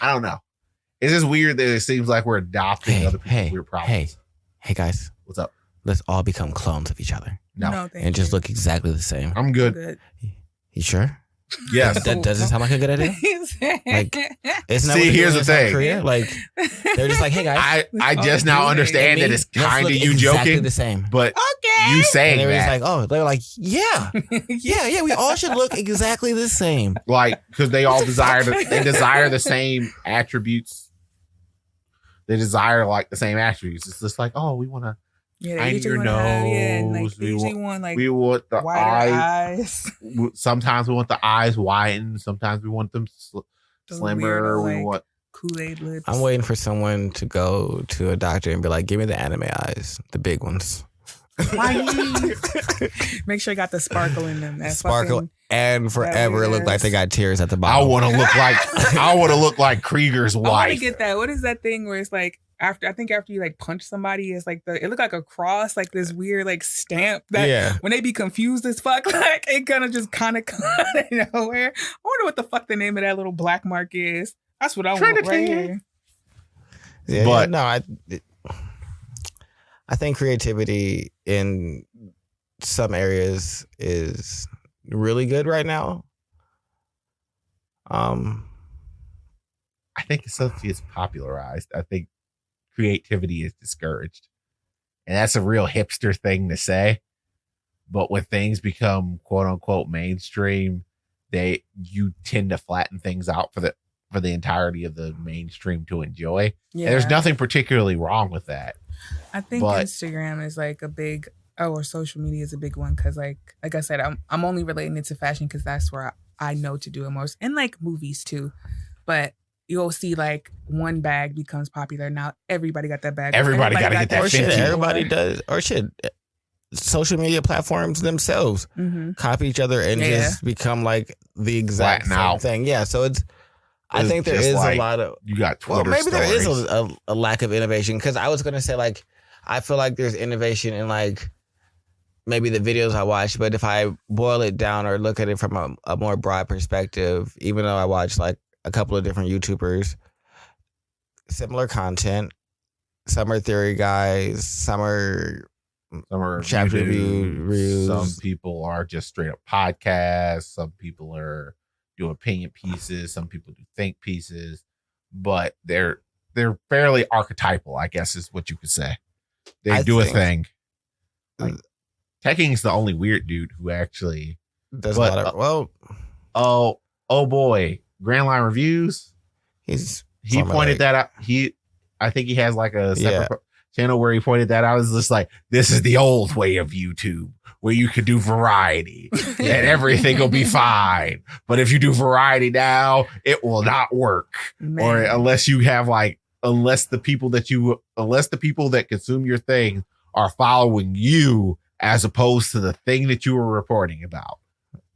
I don't know. It's just weird that it seems like we're adopting other people's weird problems. Hey guys. What's up? Let's all become clones of each other. No, and just look exactly the same. I'm good. You sure? Yes. That doesn't sound like a good idea. Like, see, here's the thing. Korea? Like, they're just like, hey guys. I just now understand that it's kind of you exactly joking, the same. but you saying and that. Like, oh, they're like, yeah, we all should look exactly the same. Like, because they all desire the same attributes. They desire like the same attributes. It's just like, oh, we want to. Yeah, they usually want we want the eyes. Sometimes we want the eyes widened. Sometimes we want them slimmer. We want Kool-Aid lips. I'm waiting for someone to go to a doctor and be like, give me the anime eyes, the big ones. Make sure you got the sparkle in them. That sparkle and forever it look like they got tears at the bottom. I want to look like Krieger's wife. I want to get that. What is that thing where it's like after you like punch somebody, it's like it looked like a cross, like this weird like stamp that when they be confused as fuck, like it just kind of out of nowhere. I wonder what the fuck the name of that little black mark is. That's what I want right here. Yeah, but no, I think creativity in some areas is really good right now. I think stuff is popularized. I think creativity is discouraged. And that's a real hipster thing to say. But when things become quote unquote mainstream, you tend to flatten things out for the entirety of the mainstream to enjoy. Yeah. And there's nothing particularly wrong with that. I think Instagram is like a big or social media is a big one because like I said, I'm only relating it to fashion because that's where I know to do it most. And like movies too. But you'll see like one bag becomes popular. Now everybody got that bag. Everybody got to get that or shit. Everybody does. Or shit. Social media platforms themselves copy each other and just become like the exact same thing. Yeah. So I think there is a lot of. You got Twitter maybe stories. There is a lack of innovation because I was going to say like, I feel like there's innovation in like maybe the videos I watch, but if I boil it down or look at it from a more broad perspective, even though I watch like a couple of different YouTubers, similar content, some are theory guys, some are chapter reviews. Some people are just straight up podcasts. Some people are do opinion pieces. Some people do think pieces, but they're fairly archetypal, I guess is what you could say. They do a thing. Like, Teching is the only weird dude who actually does a lot of. Oh boy, Grand Line Reviews. He pointed that out. I think he has like a separate channel where he pointed that out. It's just like, this is the old way of YouTube where you could do variety and everything will be fine. But if you do variety now, it will not work. Man. Or unless you have like, unless the people that consume your thing are following you as opposed to the thing that you were reporting about.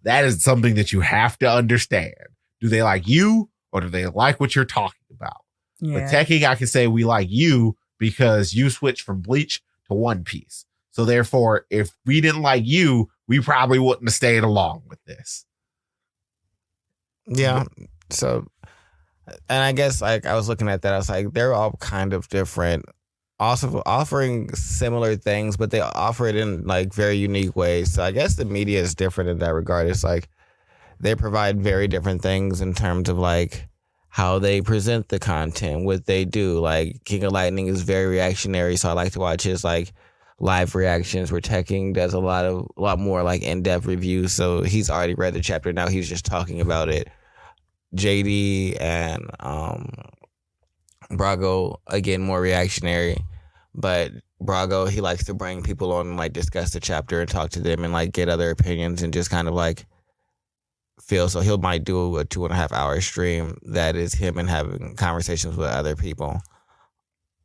That is something that you have to understand. Do they like you or do they like what you're talking about? Yeah. But Teching, I can say we like you because you switched from Bleach to One Piece. So therefore, if we didn't like you, we probably wouldn't have stayed along with this. Yeah. So, and I guess like I was looking at that, I was like, they're all kind of different. Also offering similar things, but they offer it in like very unique ways. So I guess the media is different in that regard. It's like they provide very different things in terms of like how they present the content, what they do. Like King of Lightning is very reactionary, so I like to watch his like live reactions where Teching does a lot more like in-depth reviews. So he's already read the chapter, now he's just talking about it. JD and Brago, again, more reactionary, but Brago, he likes to bring people on and like discuss the chapter and talk to them and like get other opinions and just kind of like feel. So he might do a 2.5 hour stream that is him and having conversations with other people.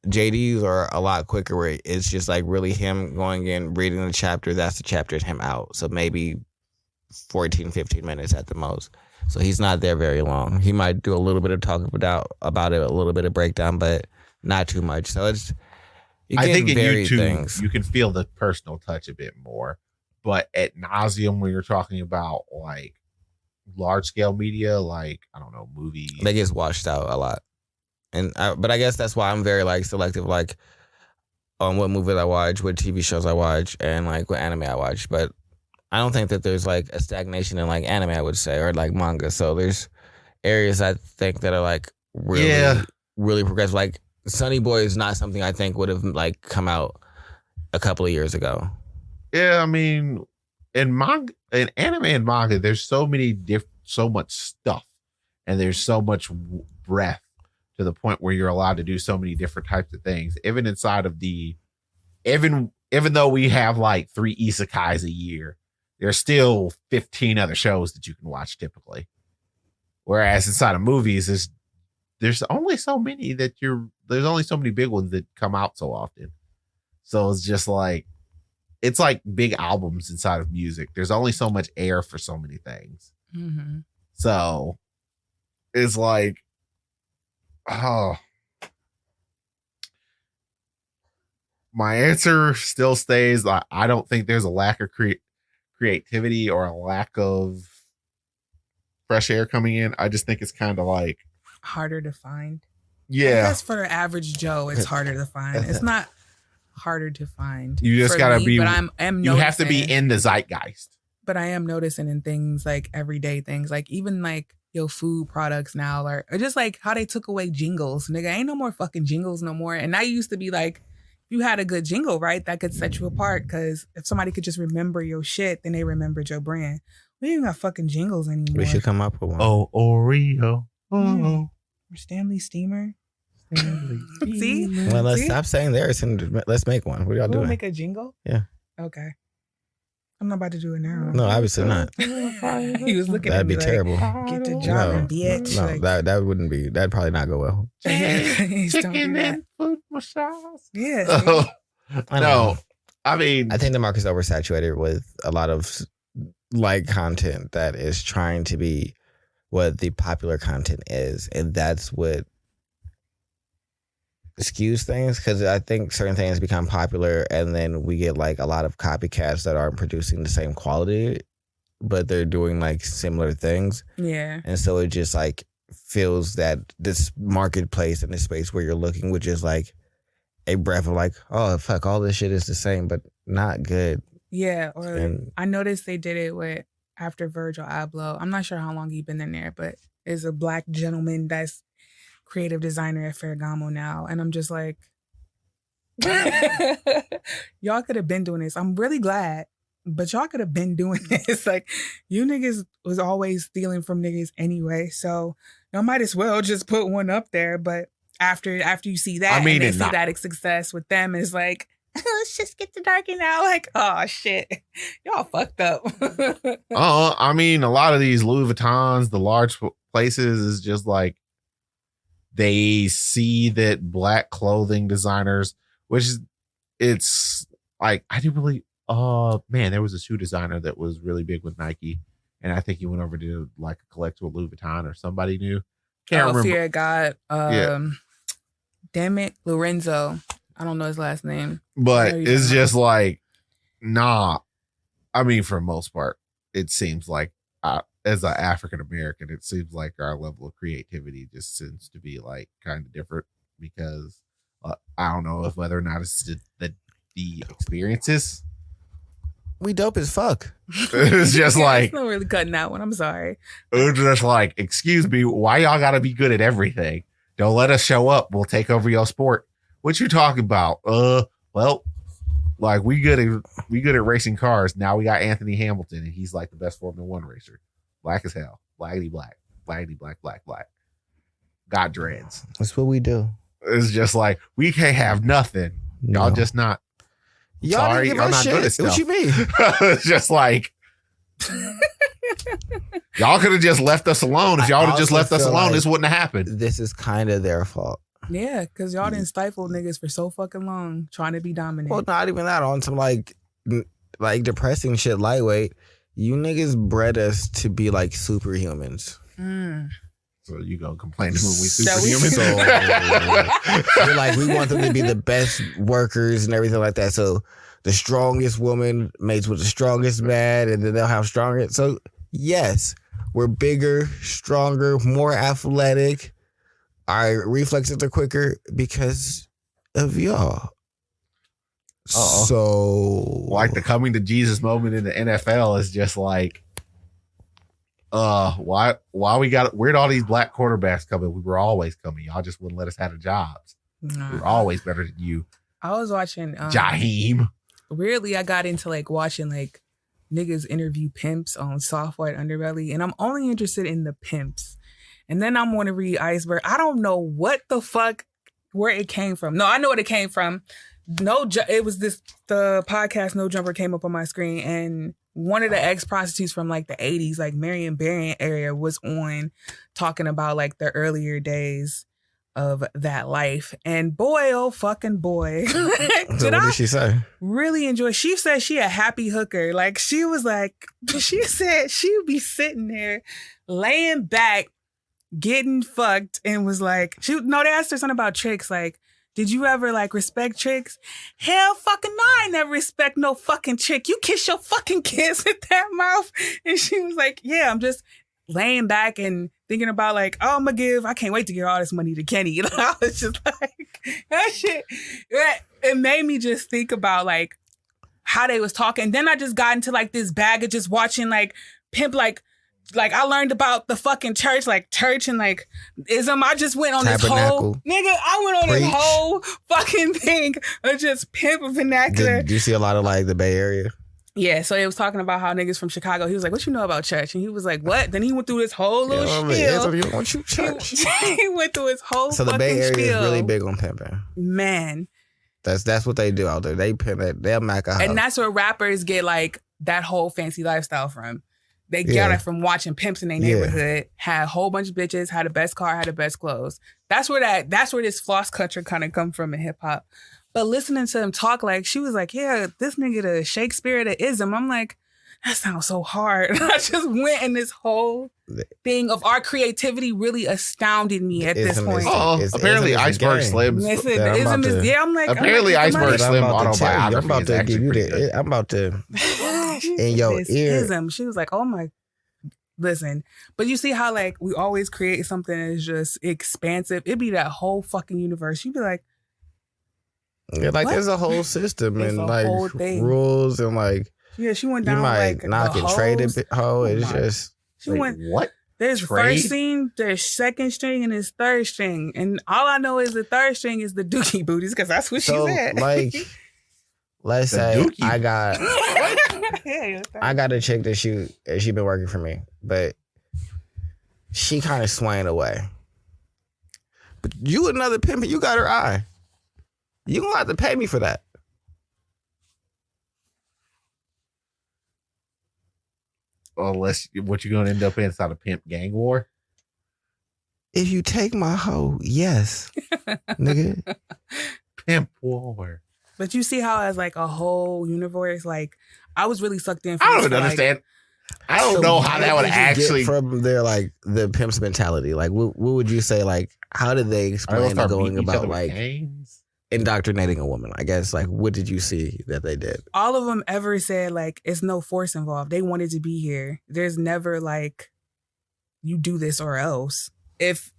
JD's are a lot quicker where it's just like really him going in, reading the chapter. That's the chapter and him out. So maybe 14, 15 minutes at the most. So he's not there very long. He might do a little bit of talk about it, a little bit of breakdown, but not too much. So I think in YouTube, you can feel the personal touch a bit more. But at nauseum, when you're talking about like large scale media, like, I don't know, movies. They get washed out a lot. But I guess that's why I'm very like selective, like on what movies I watch, what TV shows I watch, and like what anime I watch. But I don't think that there's like a stagnation in like anime, I would say, or like manga. So there's areas I think that are like really progressive. Like Sunny Boy is not something I think would have like come out a couple of years ago. Yeah, I mean, in anime and manga, there's so much stuff, and there's so much breadth to the point where you're allowed to do so many different types of things. Even inside of even though we have like 3 isekais a year, there's still 15 other shows that you can watch typically. Whereas inside of movies, there's only so many there's only so many big ones that come out so often. So it's just like, it's like big albums inside of music. There's only so much air for so many things. Mm-hmm. So it's like, my answer still stays. I don't think there's a lack of creativity or a lack of fresh air coming in. I just think it's kind of like harder to find. Yeah, I guess for the average Joe, it's harder to find. It's not harder to find. You just gotta be. But I'm you have to be in the zeitgeist. But I am noticing in things like everyday things, like even like your food products now, or just like how they took away jingles. Nigga, ain't no more fucking jingles no more. And that used to be like, if you had a good jingle, right, that could set you apart. Because if somebody could just remember your shit, then they remembered your brand. We ain't got fucking jingles anymore. We should come up with one. Oh, Oreo. Oh. Stanley Steamer. See? Well, let's stop saying theirs and let's make one. What are y'all doing? Make a jingle? Yeah. Okay. I'm not about to do it now. No, obviously not. He was looking That'd at me be terrible. Like, get the job and bitch. No, like, that wouldn't be. That'd probably not go well. Chicken and food massage. Yeah. No, I mean, I think the market's oversaturated with a lot of like content that is trying to be what the popular content is, and that's what skews things, because I think certain things become popular and then we get like a lot of copycats that aren't producing the same quality, but they're doing like similar things. Yeah. And so it just like feels that this marketplace and this space where you're looking, which is like a breath of like, oh fuck, all this shit is the same, but not good. Yeah. Or And I noticed they did it with after Virgil Abloh. I'm not sure how long he's been in there, but is a black gentleman that's creative designer at Ferragamo now. And I'm just like, y'all could have been doing this. I'm really glad, but y'all could have been doing this. Like, you niggas was always stealing from niggas anyway. So y'all might as well just put one up there. But after you see that, and they see that success with them, it's like, let's just get to darking now. Like, oh shit, y'all fucked up. I mean, a lot of these Louis Vuittons, the large places, is just like, they see that black clothing designers, which is, it's like, I do believe, man, there was a shoe designer that was really big with Nike. And I think he went over to like a collectible Louis Vuitton or somebody new. Can't remember. Fear God. Damn it, Lorenzo. I don't know his last name. But it's just like, nah. I mean, for the most part, it seems like, as an African American, it seems like our level of creativity just seems to be like kind of different, because I don't know if whether or not it's the experiences. we dope as fuck. It's just like, it's not really cutting that one. I'm sorry. It's just like, excuse me, why y'all gotta be good at everything? Don't let us show up. We'll take over your sport. What you talking about? Well, like we good at racing cars. Now we got Anthony Hamilton, and he's like the best Formula One racer. Black as hell. Blackity black. Blackity black, black, black. Got dreads. That's what we do. It's just like, we can't have nothing. Y'all just not. Y'all sorry, didn't give us y'all not good at shit. What stuff. you mean? It's just like, y'all could have just left us alone. If y'all would have just left us alone, like this wouldn't have happened. This is kind of their fault. Yeah, because y'all didn't stifle niggas for so fucking long trying to be dominant. Well, not even that. On some like depressing shit, lightweight. You niggas bred us to be like superhumans. So you gonna complain when we superhumans? We're like, we want them to be the best workers and everything like that. So the strongest woman mates with the strongest man, and then they'll have stronger. So yes, we're bigger, stronger, more athletic. Our reflexes are quicker because of y'all. Uh-oh. So like the coming to Jesus moment in the NFL is just like, why where'd all these black quarterbacks come in? We were always coming. Y'all just wouldn't let us have the jobs. Nah. We were always better than you. I was watching Jaheim. Weirdly, I got into like watching like niggas interview pimps on Soft White Underbelly, and I'm only interested in the pimps. And then I'm going to read Iceberg. I don't know what the fuck, where it came from. No, I know what it came from. It was the podcast No Jumper came up on my screen, and one of the ex-prostitutes from like the 80s, like Marion Barron area, was on talking about like the earlier days of that life. And boy, oh fucking boy. So what did she say? Really enjoy. She said she a happy hooker. Like she was like, she said she would be sitting there laying back, getting fucked, and was like, they asked her something about tricks, like, did you ever like respect chicks? Hell fucking no, I never respect no fucking chick. You kiss your fucking kids with that mouth. And she was like, yeah, I'm just laying back and thinking about like, oh, I can't wait to give all this money to Kenny. And I was just like, that shit. It made me just think about like how they was talking. Then I just got into like this bag of just watching like pimp like like I learned about the fucking church and like ism. I just went on this whole this whole fucking thing of just pimp vernacular. Did you see a lot of like the Bay Area? Yeah, so he was talking about how niggas from Chicago. He was like, "What you know about church?" And he was like, "What?" Then he went through this whole little spiel. You want you church? He went through his whole. So the Bay Area is really big on pimping. Man, that's what they do out there. They pimp it. They'll make a house. And that's where rappers get like that whole fancy lifestyle from. They got it from watching pimps in their neighborhood. Had a whole bunch of bitches. Had the best car. Had the best clothes. That's where this floss culture kind of come from in hip hop. But listening to him talk, like, she was like, yeah, this nigga the Shakespeare the ism. I'm like, that sounds so hard. I just went in this whole thing of our creativity really astounded me at this point. Apparently Iceberg Slim. Listen, ism is, I'm like, apparently Iceberg Slim autobiography I'm about to in your ear. Ism. She was like, oh my, listen. But you see how like we always create something that's just expansive. It'd be that whole fucking universe. You'd be like, yeah, like there's a whole system and like rules and like she went down you might like knock and trade a hoe. It's just she went what? There's first string, there's second string, and there's third string, and all I know is the third string is the dookie booties because that's what she said. Like, let's say I got a chick that she been working for me, but she kind of swaying away. But you another pimp, you got her eye. You gonna have to pay me for that. Unless what you gonna end up inside a pimp gang war? If you take my hoe, yes, nigga. Pimp war. But you see how as like a whole universe, like I was really sucked in. I don't understand. I don't know how that would actually from their like the pimp's mentality. Like, what would you say? Like, how did they explain going about like indoctrinating a woman? I guess, like, what did you see that they did? All of them ever said, like, it's no force involved. They wanted to be here. There's never, like, you do this or else. If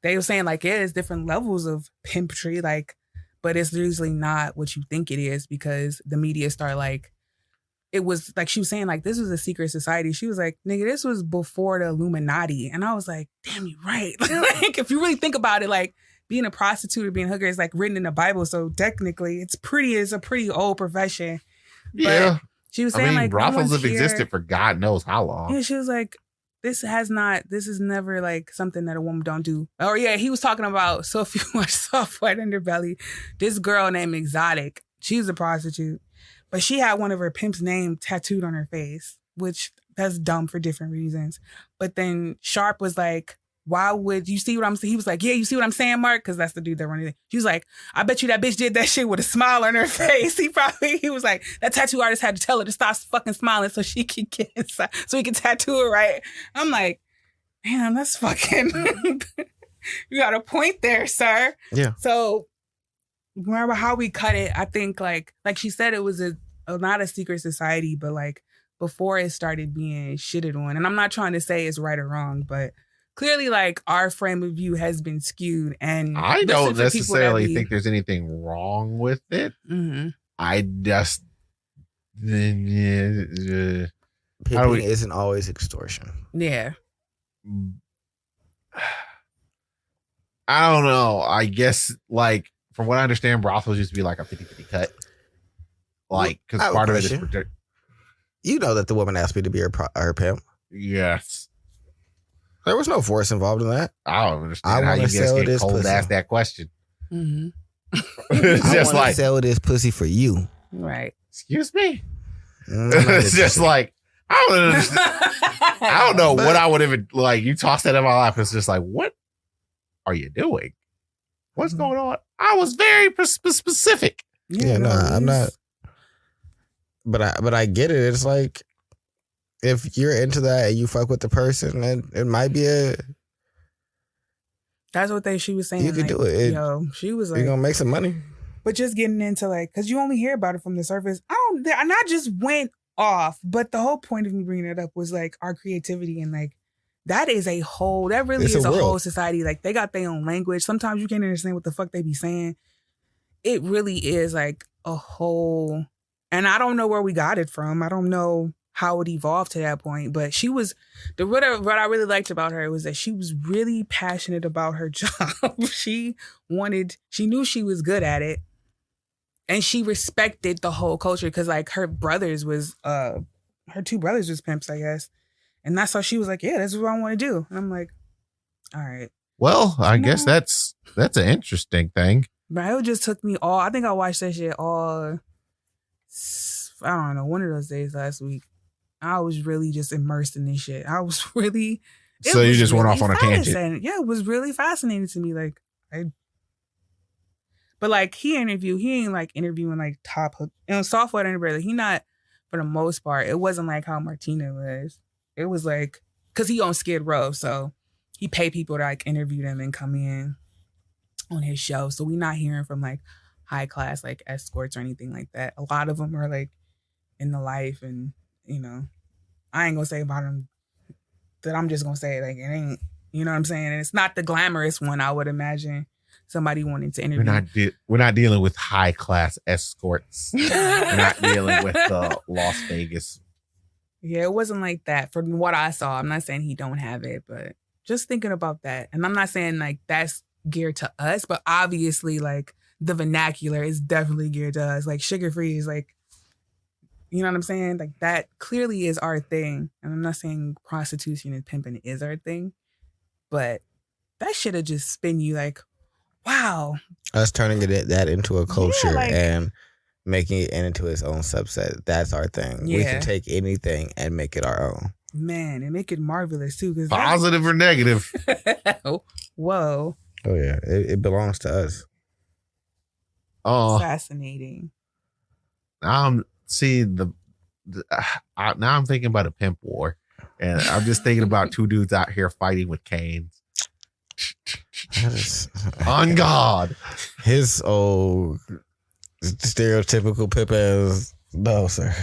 they were saying, like, yeah, it's different levels of pimpry, like, but it's usually not what you think it is because the media start, like, it was, like, she was saying, like, this was a secret society. She was like, nigga, this was before the Illuminati. And I was like, damn, you're right. Like, if you really think about it, like, being a prostitute or being a hooker is like written in the Bible. So technically it's a pretty old profession. Yeah. But she was saying like brothels have existed for God knows how long. Yeah, she was like, this is never like something that a woman don't do. Or yeah, he was talking about, so if you watch Soft White Underbelly, this girl named Exotic, she's a prostitute, but she had one of her pimp's name tattooed on her face, which that's dumb for different reasons. But then Sharp was like, why would you see what I'm saying? He was like, yeah, you see what I'm saying, Mark? Because that's the dude that running it. He was like, I bet you that bitch did that shit with a smile on her face. He was like, that tattoo artist had to tell her to stop fucking smiling so she could get inside, so he could tattoo it right. I'm like, damn, that's fucking, you got a point there, sir. Yeah. So remember how we cut it? I think like she said, it was not a secret society, but like before it started being shitted on. And I'm not trying to say it's right or wrong, but clearly, like, our frame of view has been skewed. And I don't necessarily think there's anything wrong with it. Mm-hmm. I just... Pimping isn't always extortion. Yeah. I don't know. I guess, like, from what I understand, brothels used to be like a 50-50 cut. Like, because part of it is... You know that the woman asked me to be her pimp. Yes. There was no force involved in that. I don't understand how you guys get cold ask that question. Mm-hmm. It's just like sell this pussy for you. Right. Excuse me. It's just like I don't understand. I don't know what I would even like. You toss that in my lap. It's just like, what are you doing? What's going on? I was very specific. Yeah, no, I'm not. But I get it. It's like, if you're into that and you fuck with the person, then it might be that's what she was saying. You could do it. She was like, you're gonna make some money. But just getting into like, because you only hear about it from the surface. I just went off. But the whole point of me bringing it up was like our creativity and like that is a whole. That really is a whole society. Like they got their own language. Sometimes you can't understand what the fuck they be saying. It really is like a whole. And I don't know where we got it from. I don't know how it evolved to that point. But she was what I really liked about her was that she was really passionate about her job. She knew she was good at it. And she respected the whole culture because like her two brothers was pimps, I guess. And that's how she was like, yeah, that's what I want to do. And I'm like, all right. Well, I guess that's an interesting thing. But it just took me I think I watched that shit I don't know, one of those days last week. I was really just immersed in this shit. I was really. So you just went off on a tangent. Yeah, it was really fascinating to me. Like, but like he ain't like interviewing like top hook, software and like, he not for the most part. It wasn't like how Martina was. It was like because he on Skid Row, so he paid people to like interview them and come in on his show. So we not hearing from like high class like escorts or anything like that. A lot of them are like in the life and. I ain't gonna say about him that I'm just gonna say like it ain't, you know what I'm saying? And it's not the glamorous one, I would imagine somebody wanting to interview. We're not dealing with high class escorts. We're not dealing with Las Vegas. Yeah, it wasn't like that from what I saw. I'm not saying he don't have it, but just thinking about that. And I'm not saying like that's geared to us, but obviously like the vernacular is definitely geared to us. Like sugar free is like, you know what I'm saying? Like that clearly is our thing. And I'm not saying prostitution and pimping is our thing, but that should have just spin you like, wow. Us turning that into a culture and making it into its own subset. That's our thing. Yeah. We can take anything and make it our own. Man, and make it marvelous too. Positive or negative. Whoa. Oh yeah, it belongs to us. Oh, fascinating. See now I'm thinking about a pimp war, and I'm just thinking about two dudes out here fighting with canes. On God, his old stereotypical pimp ass. No, sir,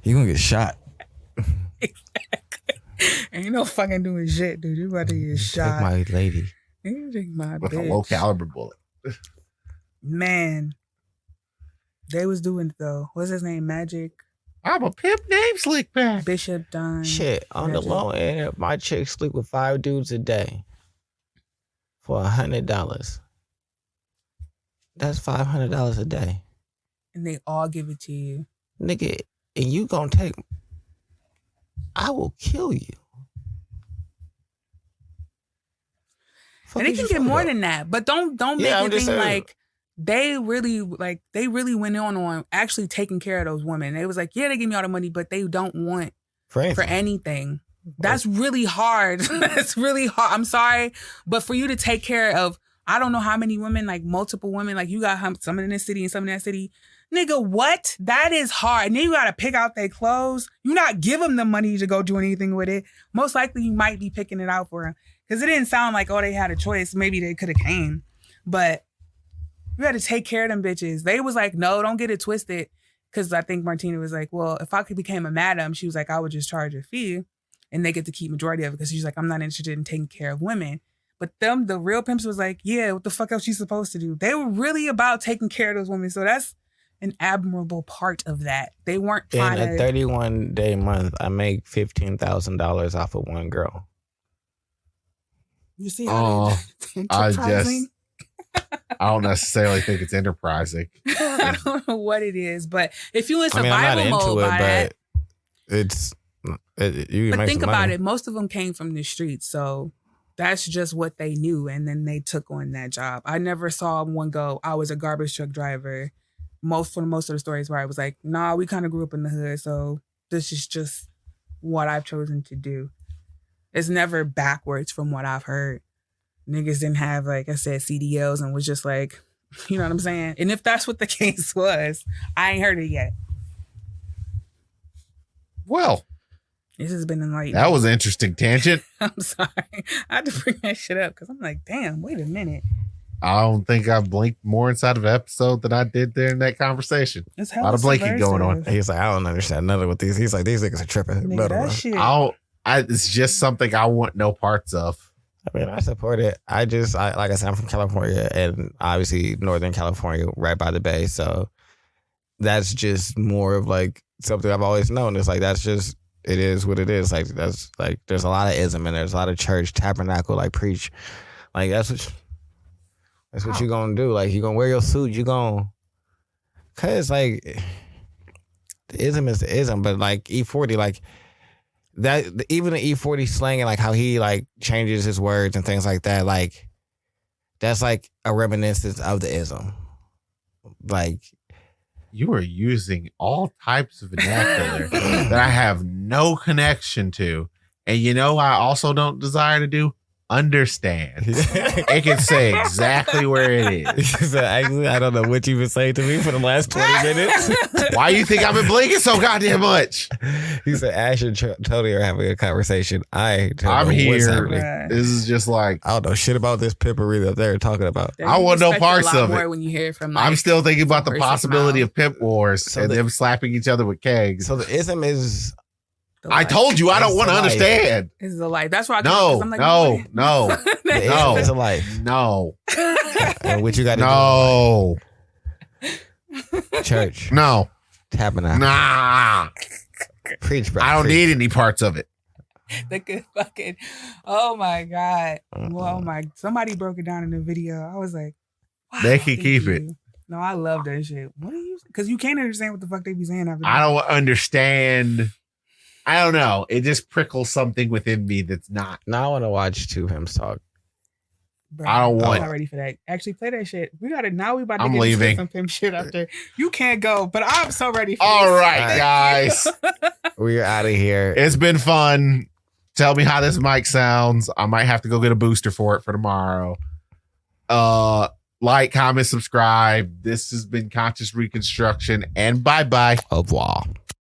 you gonna get shot. Exactly. Ain't no fucking doing shit, dude. You about to get shot. Take my lady. You take my with bitch. A low caliber bullet. Man. They was doing it though. What's his name? Magic. I'm a pimp named Slickback. Bishop Dunn. Shit, on the low end, my chick sleep with 5 dudes a day for $100. That's $500 a day. And they all give it to you. Nigga, and you gonna take... I will kill you. And they can get more than that. But don't make it think like... They really went on actually taking care of those women. They was like, yeah, they give me all the money, but they don't want for anything. That's really hard. That's really hard. I'm sorry. But for you to take care of, I don't know how many women, like multiple women, like you got some in this city and some in that city. Nigga, what? That is hard. And then you got to pick out their clothes. You not give them the money to go do anything with it. Most likely you might be picking it out for them. Because it didn't sound like, they had a choice. Maybe they could have came. But you had to take care of them bitches. They was like, no, don't get it twisted. Because I think Martina was like, well, if I became a madam, she was like, I would just charge a fee. And they get to keep majority of it. Because she's like, I'm not interested in taking care of women. But the real pimps was like, yeah, what the fuck else she supposed to do? They were really about taking care of those women. So that's an admirable part of that. They weren't trying in a 31-day month, I make $15,000 off of one girl. You see how I don't necessarily think it's enterprising. I don't know what it is, but if you in survival mode by that, you can but make think some about money. it. Most of them came from the streets, so that's just what they knew, and then they took on that job. I never saw one go, I was a garbage truck driver. Most of the stories where I was like, nah, we kind of grew up in the hood, so this is just what I've chosen to do. It's never backwards from what I've heard. Niggas didn't have, like I said, CDLs and was just like, you know what I'm saying? And if that's what the case was, I ain't heard it yet. Well, this has been enlightening. That was an interesting tangent. I'm sorry. I had to bring that shit up because I'm like, damn, wait a minute. I don't think I blinked more inside of an episode than I did there in that conversation. It's a lot of blinking going on. He's like, I don't understand none of what these. He's like, these niggas are tripping. Nigga, that shit. It's just something I want no parts of. I mean, I support it. I like I said, I'm from California, and obviously Northern California, right by the bay. So that's just more of like something I've always known. It's like that's just it is what it is. Like that's like there's a lot of ism and there's a lot of church tabernacle like preach. Like that's what you gonna do. Like you gonna wear your suit. You gonna cause like the ism is the ism, but like E40 like that even the E40 slang and like how he like changes his words and things like that. Like that's like a reminiscence of the ism. Like. You are using all types of vernacular that I have no connection to. And you know I also don't desire to do? Understand. It can say exactly where it is. So actually, I don't know what you've been saying to me for the last 20 minutes. Why you think I've been blinking so goddamn much? He said Ash and Tony are having a conversation. I'm here. This is just like I don't know shit about this pimpery that they're talking about. I want no parts of it. When you hear it from, like, I'm still thinking about the possibility of pimp wars and them slapping each other with kegs. So the ism is. I told you I don't want to understand. It's a life. That's why. No. It's a life. No. And what you got to do? Church. No. Tabernacle. Nah. Preach, bro. I don't need any parts of it. The good fucking. Oh my god. Oh my. Somebody broke it down in the video. I was like, wow, they can keep it. No, I love that shit. What are you? Because you can't understand what the fuck they be saying after that. I don't understand. I don't know. It just prickles something within me that's not. Now I want to watch two hymns talk. Bro, I don't want. I'm not ready for that. Actually, play that shit. We got it now. We about to I'm get leaving. into some pimp shit after. You can't go, but I'm so ready for All this. right, guys. We're out of here. It's been fun. Tell me how this mic sounds. I might have to go get a booster for it for tomorrow. Like, comment, subscribe. This has been Conscious Reconstruction, and bye-bye. Au revoir.